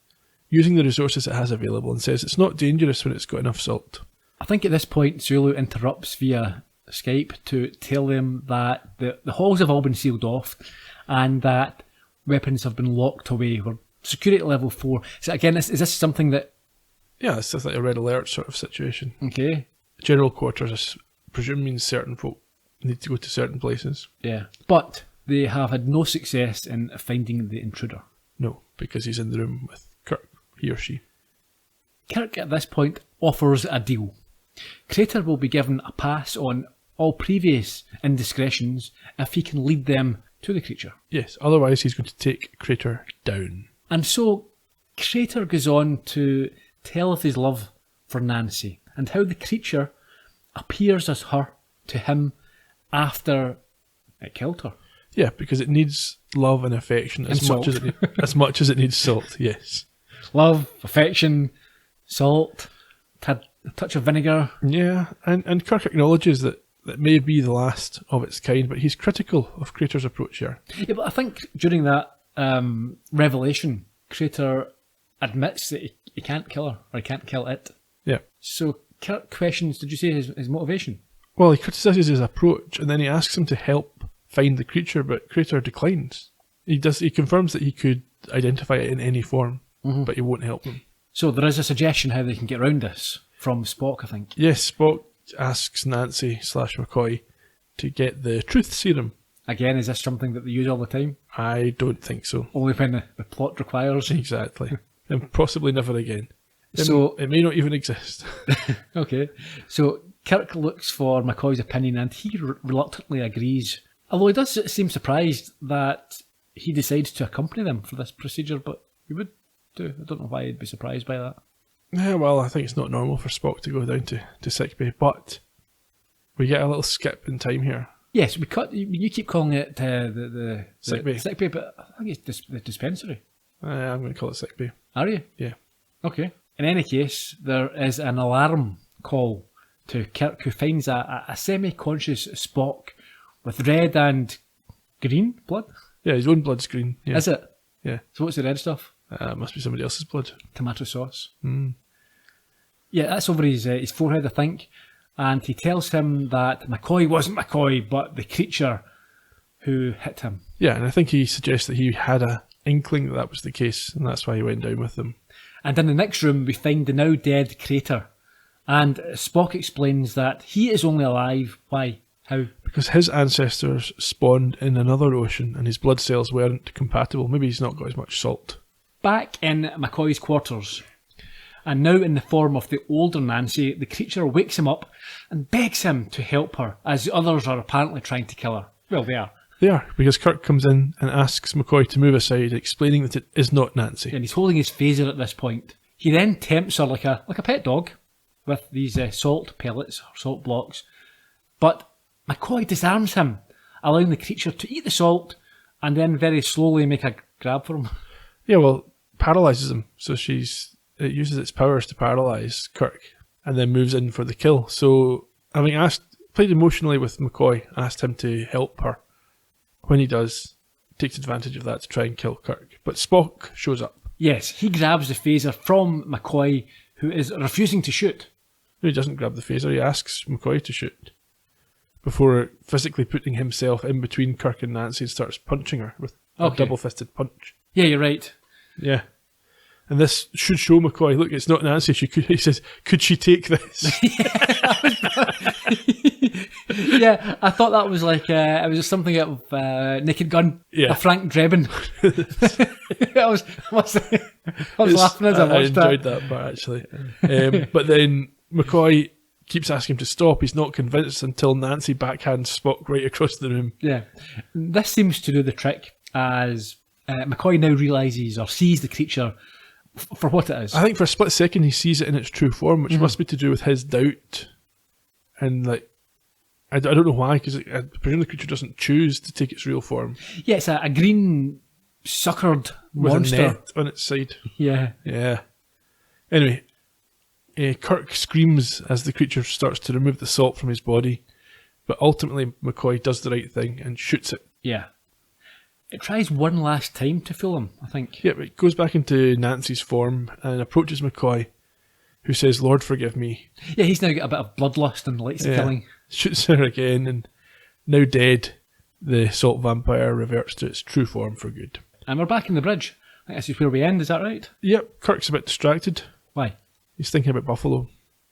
using the resources it has available, and says it's not dangerous when it's got enough salt. I think at this point Sulu interrupts via Skype to tell them that the halls have all been sealed off and that weapons have been locked away. We're security at level 4. So again, is this something that... Yeah, it's just like a red alert sort of situation. Okay. General quarters, I presume, means certain folk need to go to certain places. Yeah, but they have had no success in finding the intruder. No, because he's in the room with Kirk, he or she. Kirk at this point offers a deal. Crater will be given a pass on all previous indiscretions if he can lead them to the creature. Yes, otherwise he's going to take Crater down. And so Crater goes on to tell of his love for Nancy and how the creature appears as her to him after it killed her. Yeah, because it needs love and affection as much as it needs salt. Yes, love, affection, salt, a touch of vinegar. Yeah, and Kirk acknowledges that may be the last of its kind, but he's critical of Crater's approach here. Yeah, but I think during that revelation, Crater admits that he can't kill her, or he can't kill it. Yeah. So Kirk questions, did you say his motivation? Well, he criticises his approach, and then he asks him to help find the creature, but Crater declines. He confirms that he could identify it in any form, but he won't help them. So there is a suggestion how they can get around this from Spock, I think. Yes, Spock asks Nancy/McCoy to get the truth serum. Again, is this something that they use all the time? I don't think so. Only when the plot requires? Exactly. And possibly never again. So it may not even exist. Okay. So Kirk looks for McCoy's opinion and he reluctantly agrees. Although he does seem surprised that he decides to accompany them for this procedure, but he would do. I don't know why he'd be surprised by that. Yeah, well, I think it's not normal for Spock to go down to sickbay, but we get a little skip in time here. Yes, we cut. You keep calling it the sickbay. Sickbay, but I think it's the dispensary. I'm going to call it sickbay. Are you? Yeah. Okay. In any case, there is an alarm call to Kirk, who finds a semi-conscious Spock with red and green blood. Yeah, his own blood's green. Yeah. Is it? Yeah. So what's the red stuff? It must be somebody else's blood. Tomato sauce. Mm. Yeah, that's over his forehead, I think. And he tells him that McCoy wasn't McCoy, but the creature who hit him. Yeah, and I think he suggests that he had a inkling that was the case, and that's why he went down with them. And in the next room, we find the now dead Crater. And Spock explains that he is only alive. Why? How? Because his ancestors spawned in another ocean, and his blood cells weren't compatible. Maybe he's not got as much salt. Back in McCoy's quarters, and now in the form of the older Nancy, the creature wakes him up and begs him to help her, as the others are apparently trying to kill her. Well, they are. They are, because Kirk comes in and asks McCoy to move aside, explaining that it is not Nancy. And he's holding his phaser at this point. He then tempts her like a pet dog with these salt pellets, or salt blocks. But McCoy disarms him, allowing the creature to eat the salt and then very slowly make a grab for him. Yeah, well, paralyses him. So it uses its powers to paralyse Kirk and then moves in for the kill. So, having played emotionally with McCoy, asked him to help her. When he does, takes advantage of that to try and kill Kirk. But Spock shows up. Yes, he grabs the phaser from McCoy, who is refusing to shoot. No, he doesn't grab the phaser, he asks McCoy to shoot. Before physically putting himself in between Kirk and Nancy and starts punching her with a double-fisted punch. Yeah, you're right. Yeah. And this should show McCoy, look, it's not Nancy. He says, could she take this? Yeah, I thought that was like, it was just something out of Naked Gun, a Frank Drebin. I was laughing as I watched that. I enjoyed that part, actually. But then McCoy keeps asking him to stop. He's not convinced until Nancy backhands Spock right across the room. Yeah. This seems to do the trick, as McCoy now realises or sees the creature for what it is. I think for a split second he sees it in its true form, which must be to do with his doubt. And like, I don't know why, because I presume the creature doesn't choose to take its real form. Yeah, it's a green suckered monster. With a net on its side. Yeah. Yeah. Anyway, Kirk screams as the creature starts to remove the salt from his body, but ultimately McCoy does the right thing and shoots it. Yeah. It tries one last time to fool him, I think. Yeah, but it goes back into Nancy's form and approaches McCoy, who says, "Lord, forgive me." Yeah, he's now got a bit of bloodlust and likes the killing. Shoots her again, and now dead, the salt vampire reverts to its true form for good. And we're back in the bridge. I think this is where we end, is that right? Yep, Kirk's a bit distracted. Why? He's thinking about buffalo.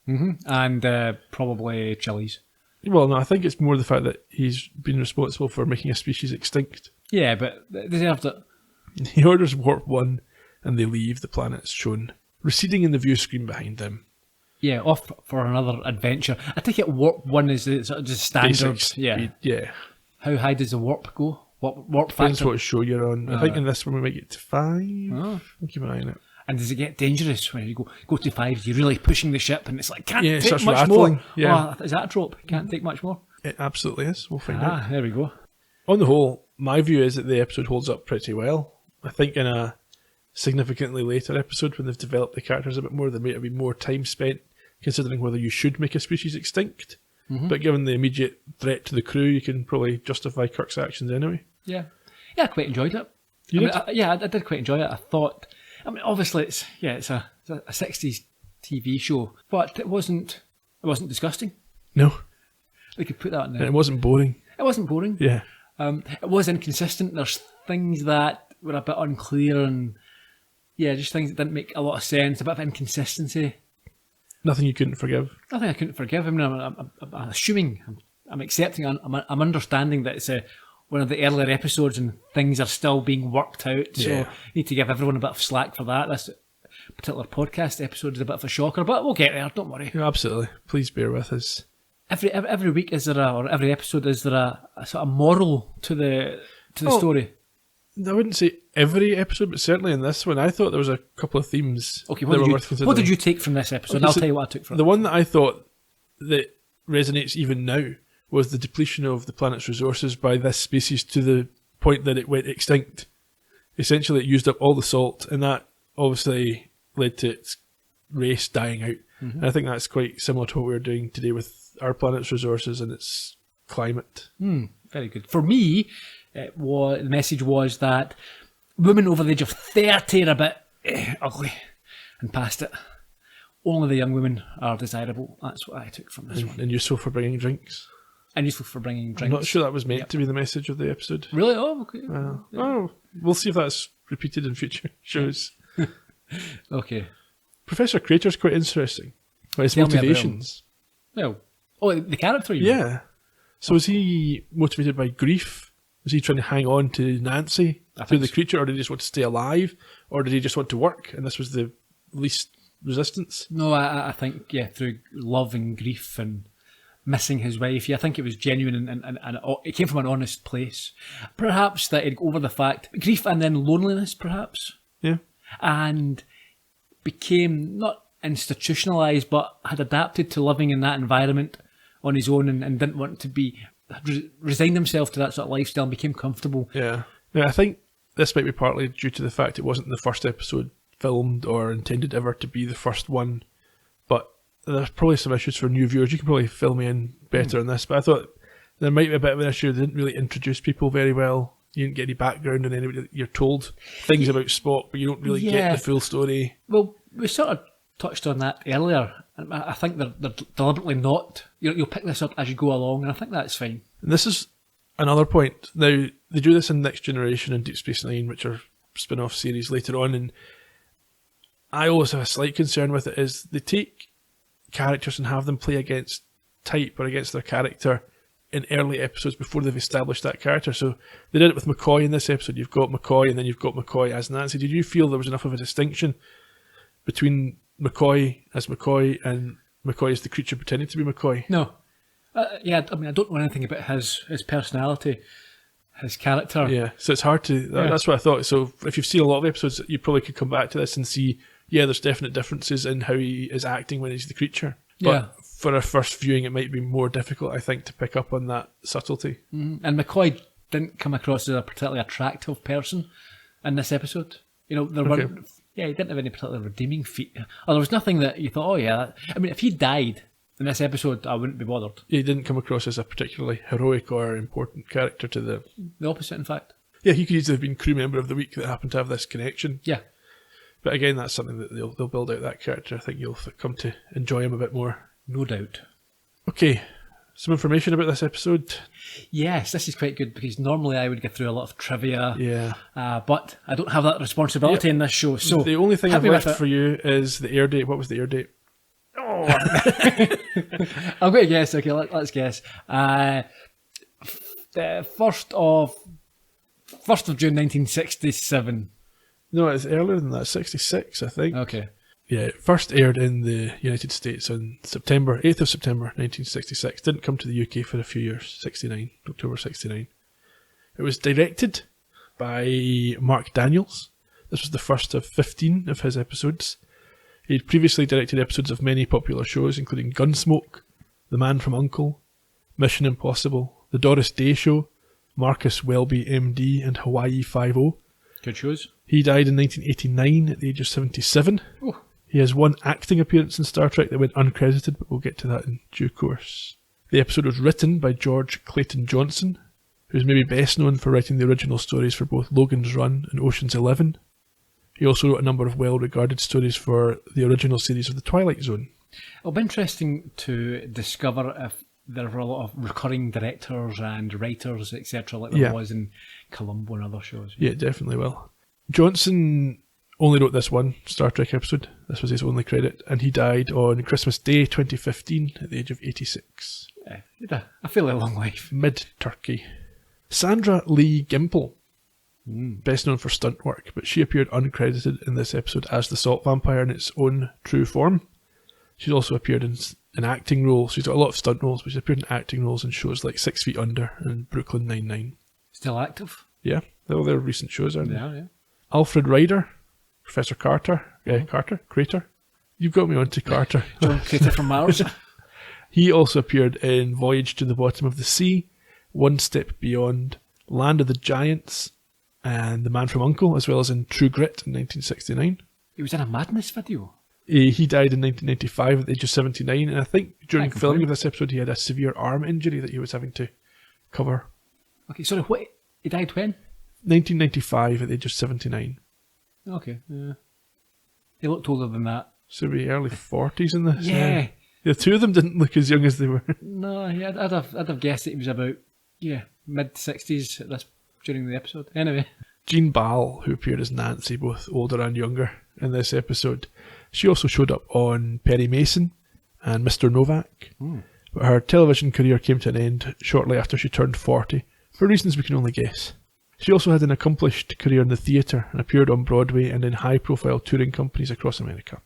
And probably chilies. Well, no, I think it's more the fact that he's been responsible for making a species extinct. Yeah, but they deserved it. He orders Warp 1, and they leave. The planet's shown, receding in the view screen behind them. Yeah, off for another adventure. I think Warp 1 is sort of just standard. Yeah. How high does the warp go? Warp Depends factor? what show you're on. I think in this one we might get to 5. I'll keep an eye on it. And does it get dangerous when you go to 5? You're really pushing the ship, and it's like, can't take starts much rattling. more. Yeah. Oh, is that a trope? Can't take much more? It absolutely is. We'll find out. There we go. On the whole, my view is that the episode holds up pretty well. I think in a significantly later episode, when they've developed the characters a bit more, there might have been more time spent considering whether you should make a species extinct. But given the immediate threat to the crew, you can probably justify Kirk's actions anyway. Yeah, I quite enjoyed it. You did? I did quite enjoy it. I thought I mean, obviously, it's a 60s TV show, but it wasn't disgusting. No. They could put that in there. And it wasn't boring. It wasn't boring. Yeah. It was inconsistent. There's things that were a bit unclear and, just things that didn't make a lot of sense, a bit of inconsistency. Nothing you couldn't forgive. Nothing I couldn't forgive. I mean, I'm assuming, I'm accepting, I'm understanding that it's one of the earlier episodes and things are still being worked out. So Yeah. you need to give everyone a bit of slack for that. This particular podcast episode is a bit of a shocker, but we'll get there, don't worry. Yeah, absolutely. Please bear with us. Every week or every episode, is there a sort of moral to the story? I wouldn't say every episode, but certainly in this one, I thought there was a couple of themes Okay, that were worth considering. what did you take from this episode? Okay, I'll so tell you what I took from it. The one that I thought that resonates even now was the depletion of the planet's resources by this species to the point that it went extinct. Essentially, it used up all the salt, and that obviously led to its race dying out. Mm-hmm. And I think that's quite similar to what we're doing today with our planet's resources and its climate. Very good. For me, the message was that women over the age of 30 are a bit ugly and past it. Only the young women are desirable. That's what I took from this one. And useful for bringing drinks. And useful for bringing drinks. I'm not sure that was meant to be the message of the episode. Really? Oh, okay. Oh, we'll see if that's repeated in future shows. Okay. Professor Crater's quite interesting. His Tell me about motivations. Well, the character, you mean? Yeah. So was he motivated by grief? Was he trying to hang on to Nancy through the creature, or did he just want to stay alive, or did he just want to work, and this was the least resistance? No, I think, through love and grief and missing his wife. I think it was genuine and it came from an honest place. Perhaps that he'd go over the fact, grief and then loneliness, perhaps. Yeah. And became not institutionalised, but had adapted to living in that environment on his own and didn't want to be, resigned himself to that sort of lifestyle and became comfortable. Yeah. Now, I think this might be partly due to the fact it wasn't the first episode filmed or intended ever to be the first one, but there's probably some issues for new viewers. You can probably fill me in better on this, but I thought there might be a bit of an issue. They didn't really introduce people very well. You didn't get any background on anybody. You're told things about Spock, but you don't really get the full story. Well, we sort of touched on that earlier. I think they're deliberately not. You'll pick this up as you go along, and I think that's fine. And this is another point. Now, they do this in Next Generation and Deep Space Nine, which are spin-off series later on, and I always have a slight concern with it, is they take characters and have them play against type or against their character in early episodes before they've established that character. So they did it with McCoy in this episode. You've got McCoy and then you've got McCoy as Nancy. Did you feel there was enough of a distinction between McCoy as McCoy and McCoy as the creature pretending to be McCoy? No. I don't know anything about his personality, his character. Yeah, so it's hard to... That's what I thought. So if you've seen a lot of episodes, you probably could come back to this and see, there's definite differences in how he is acting when he's the creature. But for a first viewing, it might be more difficult, I think, to pick up on that subtlety. Mm-hmm. And McCoy didn't come across as a particularly attractive person in this episode. There weren't... Yeah, he didn't have any particular redeeming feat. Or there was nothing that you thought, if he died in this episode, I wouldn't be bothered. He didn't come across as a particularly heroic or important character to the... The opposite, in fact. Yeah, he could easily have been crew member of the week that happened to have this connection. Yeah. But again, that's something that they'll build out that character. I think you'll come to enjoy him a bit more. No doubt. Okay, some information about this episode. Yes, this is quite good because normally I would get through a lot of trivia. Yeah. But I don't have that responsibility in this show. So the only thing I've left for you is the air date. What was the air date? Oh, I'm going to guess. Okay, let's guess. The 1st of June 1967. No, it's earlier than that. 66, I think. Okay. Yeah, it first aired in the United States on 8th of September 1966. Didn't come to the UK for a few years, October 69. It was directed by Mark Daniels. This was the first of 15 of his episodes. He'd previously directed episodes of many popular shows, including Gunsmoke, The Man from U.N.C.L.E., Mission Impossible, The Doris Day Show, Marcus Welby MD, and Hawaii Five-0. Good shows. He died in 1989 at the age of 77. Oh. He has one acting appearance in Star Trek that went uncredited, but we'll get to that in due course. The episode was written by George Clayton Johnson, who's maybe best known for writing the original stories for both Logan's Run and Ocean's 11. He also wrote a number of well-regarded stories for the original series of The Twilight Zone. It'll be interesting to discover if there were a lot of recurring directors and writers, etc., like there was in Columbo and other shows. Yeah, definitely will. Johnson only wrote this one Star Trek episode. This was his only credit, and he died on Christmas Day 2015 at the age of 86. Yeah, he had a fairly long life. Mid-Turkey. Sandra Lee Gimple, best known for stunt work, but she appeared uncredited in this episode as the Salt Vampire in its own true form. She's also appeared in acting roles. She's got a lot of stunt roles, but she's appeared in acting roles in shows like 6 Feet Under and Brooklyn Nine-Nine. Still active? Yeah, they're recent shows, aren't they? Yeah. Alfred Ryder, Professor Carter. Crater. You've got me onto Carter. John Crater from Mars. He also appeared in Voyage to the Bottom of the Sea, One Step Beyond, Land of the Giants, and The Man from U.N.C.L.E., as well as in True Grit in 1969. He was in a Madness video. He died in 1995 at the age of 79, and I think during filming of this episode he had a severe arm injury that he was having to cover. Okay, sorry, what? He died when? 1995 at the age of 79. Okay, yeah. He looked older than that. So maybe early 40s in this? Yeah. The two of them didn't look as young as they were. No, yeah, I'd have guessed that he was about, mid-60s during the episode. Anyway. Jean Ball, who appeared as Nancy, both older and younger, in this episode. She also showed up on Perry Mason and Mr. Novak, but her television career came to an end shortly after she turned 40, for reasons we can only guess. She also had an accomplished career in the theatre and appeared on Broadway and in high-profile touring companies across America.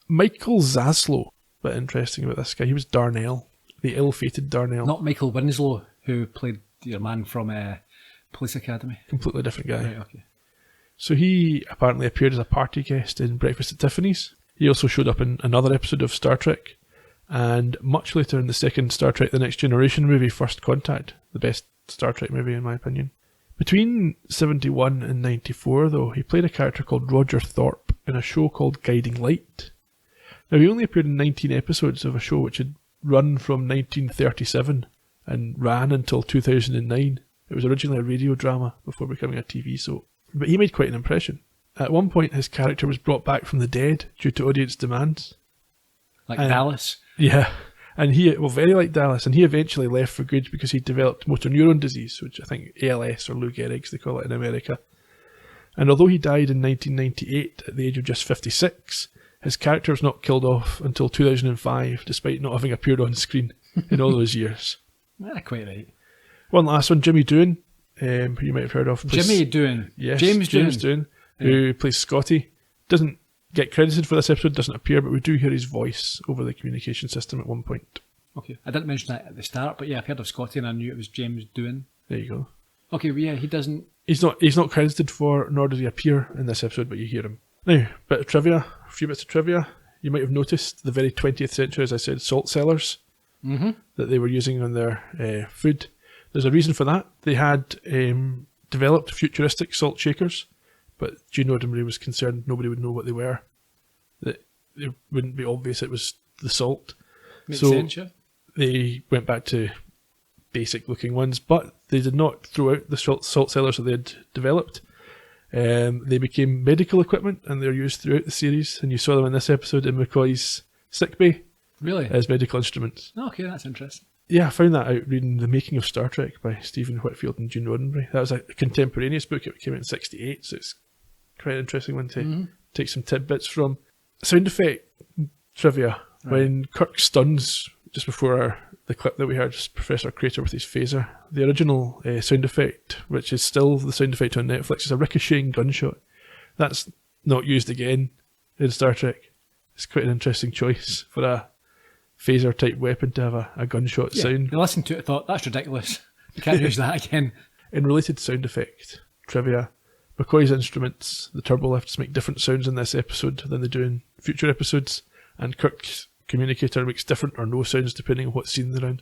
Michael Zaslow, bit interesting about this guy, he was Darnell, the ill-fated Darnell. Not Michael Winslow, who played your man from Police Academy. Completely different guy. Right, okay. So he apparently appeared as a party guest in Breakfast at Tiffany's. He also showed up in another episode of Star Trek, and much later in the second Star Trek The Next Generation movie, First Contact, the best Star Trek movie in my opinion. Between 71 and 94, though, he played a character called Roger Thorpe in a show called Guiding Light. Now, he only appeared in 19 episodes of a show which had run from 1937 and ran until 2009. It was originally a radio drama before becoming a TV soap. But he made quite an impression. At one point, his character was brought back from the dead due to audience demands. Like Dallas? Yeah. And very like Dallas. And he eventually left for good because he developed motor neuron disease, which I think ALS or Lou Gehrig's they call it in America. And although he died in 1998 at the age of just 56, his character was not killed off until 2005, despite not having appeared on screen in all those years. Quite right. One last one, Jimmy Doohan, who you might have heard of. Jimmy Doohan. Yes, James Doohan, who plays Scotty. Doesn't get credited for this episode, doesn't appear, but we do hear his voice over the communication system at one point. Okay, I didn't mention that at the start, but yeah, I've heard of Scotty and I knew it was James Doohan. There you go. Okay, well, yeah, he doesn't... He's not credited for, nor does he appear in this episode, but you hear him. Now, a few bits of trivia. You might have noticed the very 20th century, as I said, salt cellars that they were using on their food. There's a reason for that. They had developed futuristic salt shakers, but Gene Roddenberry was concerned nobody would know what they were. That it wouldn't be obvious it was the salt. Makes sense, yeah. They went back to basic looking ones, but they did not throw out the salt cellars that they had developed. They became medical equipment and they're used throughout the series, and you saw them in this episode in McCoy's sickbay. Really? As medical instruments. Okay, that's interesting. Yeah, I found that out reading The Making of Star Trek by Stephen Whitfield and Gene Roddenberry. That was a contemporaneous book. It came out in 1968, so it's quite an interesting one to take some tidbits from. Sound effect trivia. Right. When Kirk stuns, just before the clip that we heard, just Professor Crater with his phaser, the original sound effect, which is still the sound effect on Netflix, is a ricocheting gunshot. That's not used again in Star Trek. It's quite an interesting choice for a phaser type weapon to have a gunshot sound. I listened to it and thought, that's ridiculous. You can't use that again. In related sound effect trivia, McCoy's instruments, the turbo lifts, make different sounds in this episode than they do in future episodes, and Kirk's communicator makes different or no sounds depending on what scene they're in.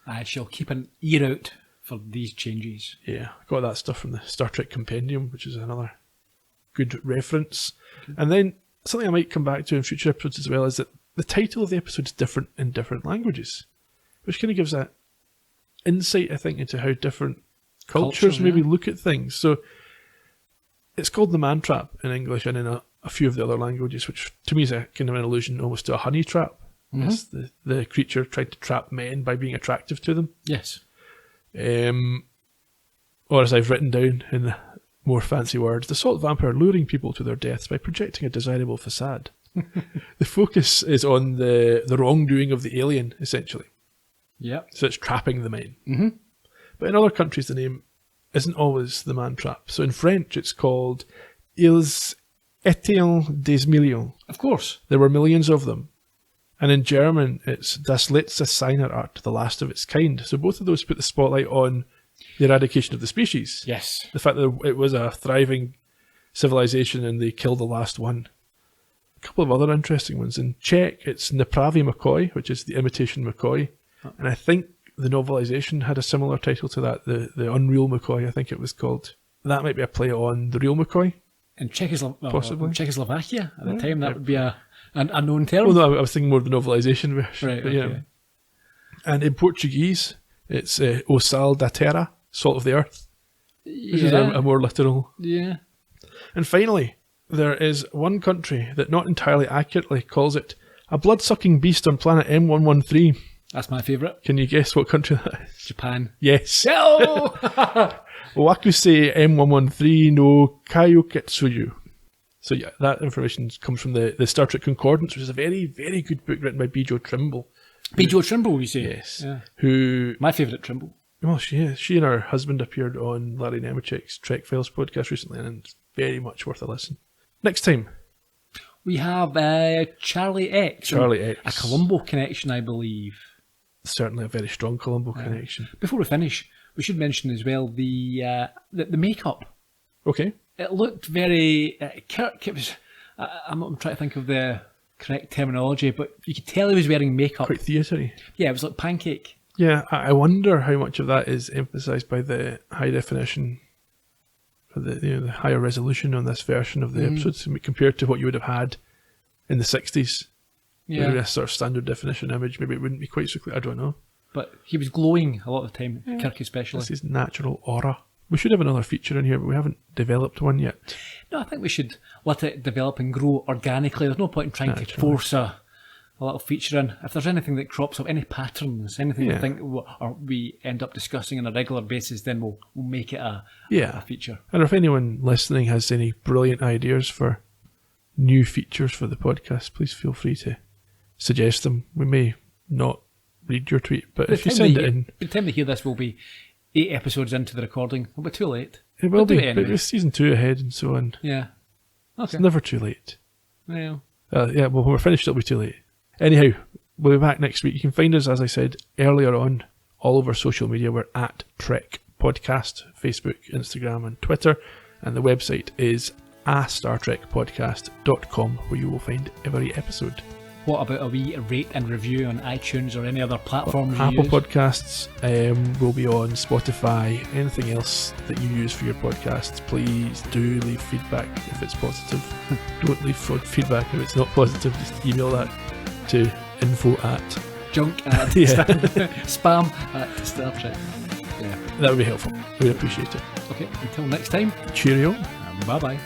I shall keep an ear out for these changes. Yeah, I got that stuff from the Star Trek Compendium, which is another good reference. Okay. And then something I might come back to in future episodes as well is that the title of the episode is different in different languages, which kind of gives that insight, I think, into how different cultures maybe look at things. So it's called The Man Trap in English, and in a few of the other languages, which to me is a kind of an allusion almost to a honey trap. It's the creature trying to trap men by being attractive to them. Yes. Or as I've written down in the more fancy words, the salt vampire luring people to their deaths by projecting a desirable facade. The focus is on the wrongdoing of the alien, essentially. Yep. So it's trapping the men. Mm-hmm. But in other countries, the name isn't always the man trap. So in French, it's called Ils étaient des millions. Of course. There were millions of them. And in German, it's Das letzte seiner Art, the last of its kind. So both of those put the spotlight on the eradication of the species. Yes. The fact that it was a thriving civilization and they killed the last one. A couple of other interesting ones. In Czech, it's Nepravý McCoy, which is the imitation McCoy. And I think the novelisation had a similar title to that, the Unreal McCoy, I think it was called. That might be a play on the real McCoy. In possibly. Czechoslovakia at the time, that would be a known term. Well, no, I was thinking more of the novelisation version. Right, but, okay. And in Portuguese, it's O Sal da Terra, salt of the earth, which is a more literal. Yeah. And finally, there is one country that not entirely accurately calls it a blood-sucking beast on planet M113. That's my favourite. Can you guess what country that is? Japan. Yes. Oh! Wakuse M113 no Kayuketsuyu. So yeah, that information comes from the Star Trek Concordance, which is a very, very good book written by B.J. Trimble. B.J. Trimble, you say? Yes. Yeah. Who... My favourite Trimble. Well, she is. She and her husband appeared on Larry Nemechek's Trek Files podcast recently, and it's very much worth a listen. Next time. We have Charlie X. Charlie X. A Columbo connection, I believe. Certainly a very strong Columbo connection. Before we finish, we should mention as well the makeup. Okay. It looked very... Kirk, it was... I'm trying to think of the correct terminology, but you could tell he was wearing makeup. Quite theatre-y. Yeah, it was like pancake. Yeah, I wonder how much of that is emphasised by the high definition, or the higher resolution on this version of the episodes compared to what you would have had in the 60s. Yeah. Maybe a sort of standard definition image, maybe it wouldn't be quite so clear, I don't know. But he was glowing a lot of the time, Kirk especially. This is natural aura. We should have another feature in here, but we haven't developed one yet. No, I think we should let it develop and grow organically. There's no point in trying to force a little feature in. If there's anything that crops up, any patterns, anything we think or we end up discussing on a regular basis, then we'll make it a feature. And if anyone listening has any brilliant ideas for new features for the podcast, please feel free to suggest them. We may not read your tweet, but if you send it in... By the time they hear this, we'll be 8 episodes into the recording. It'll be too late. It will be, anyway. but with season 2 ahead and so on. Yeah. Okay. It's never too late. Well, well, when we're finished, it'll be too late. Anyhow, we'll be back next week. You can find us, as I said earlier on, all over social media. We're at Trek Podcast, Facebook, Instagram and Twitter. And the website is astartrekpodcast.com, where you will find every episode. What about a wee rate and review on iTunes or any other platform Apple Podcasts, will be on Spotify, anything else that you use for your podcasts. Please do leave feedback if it's positive. Don't leave feedback if it's not positive. Just email that to info@junk spam at Star Trek. Yeah, that would be helpful. We'd appreciate it. Okay, until next time. Cheerio. Bye bye.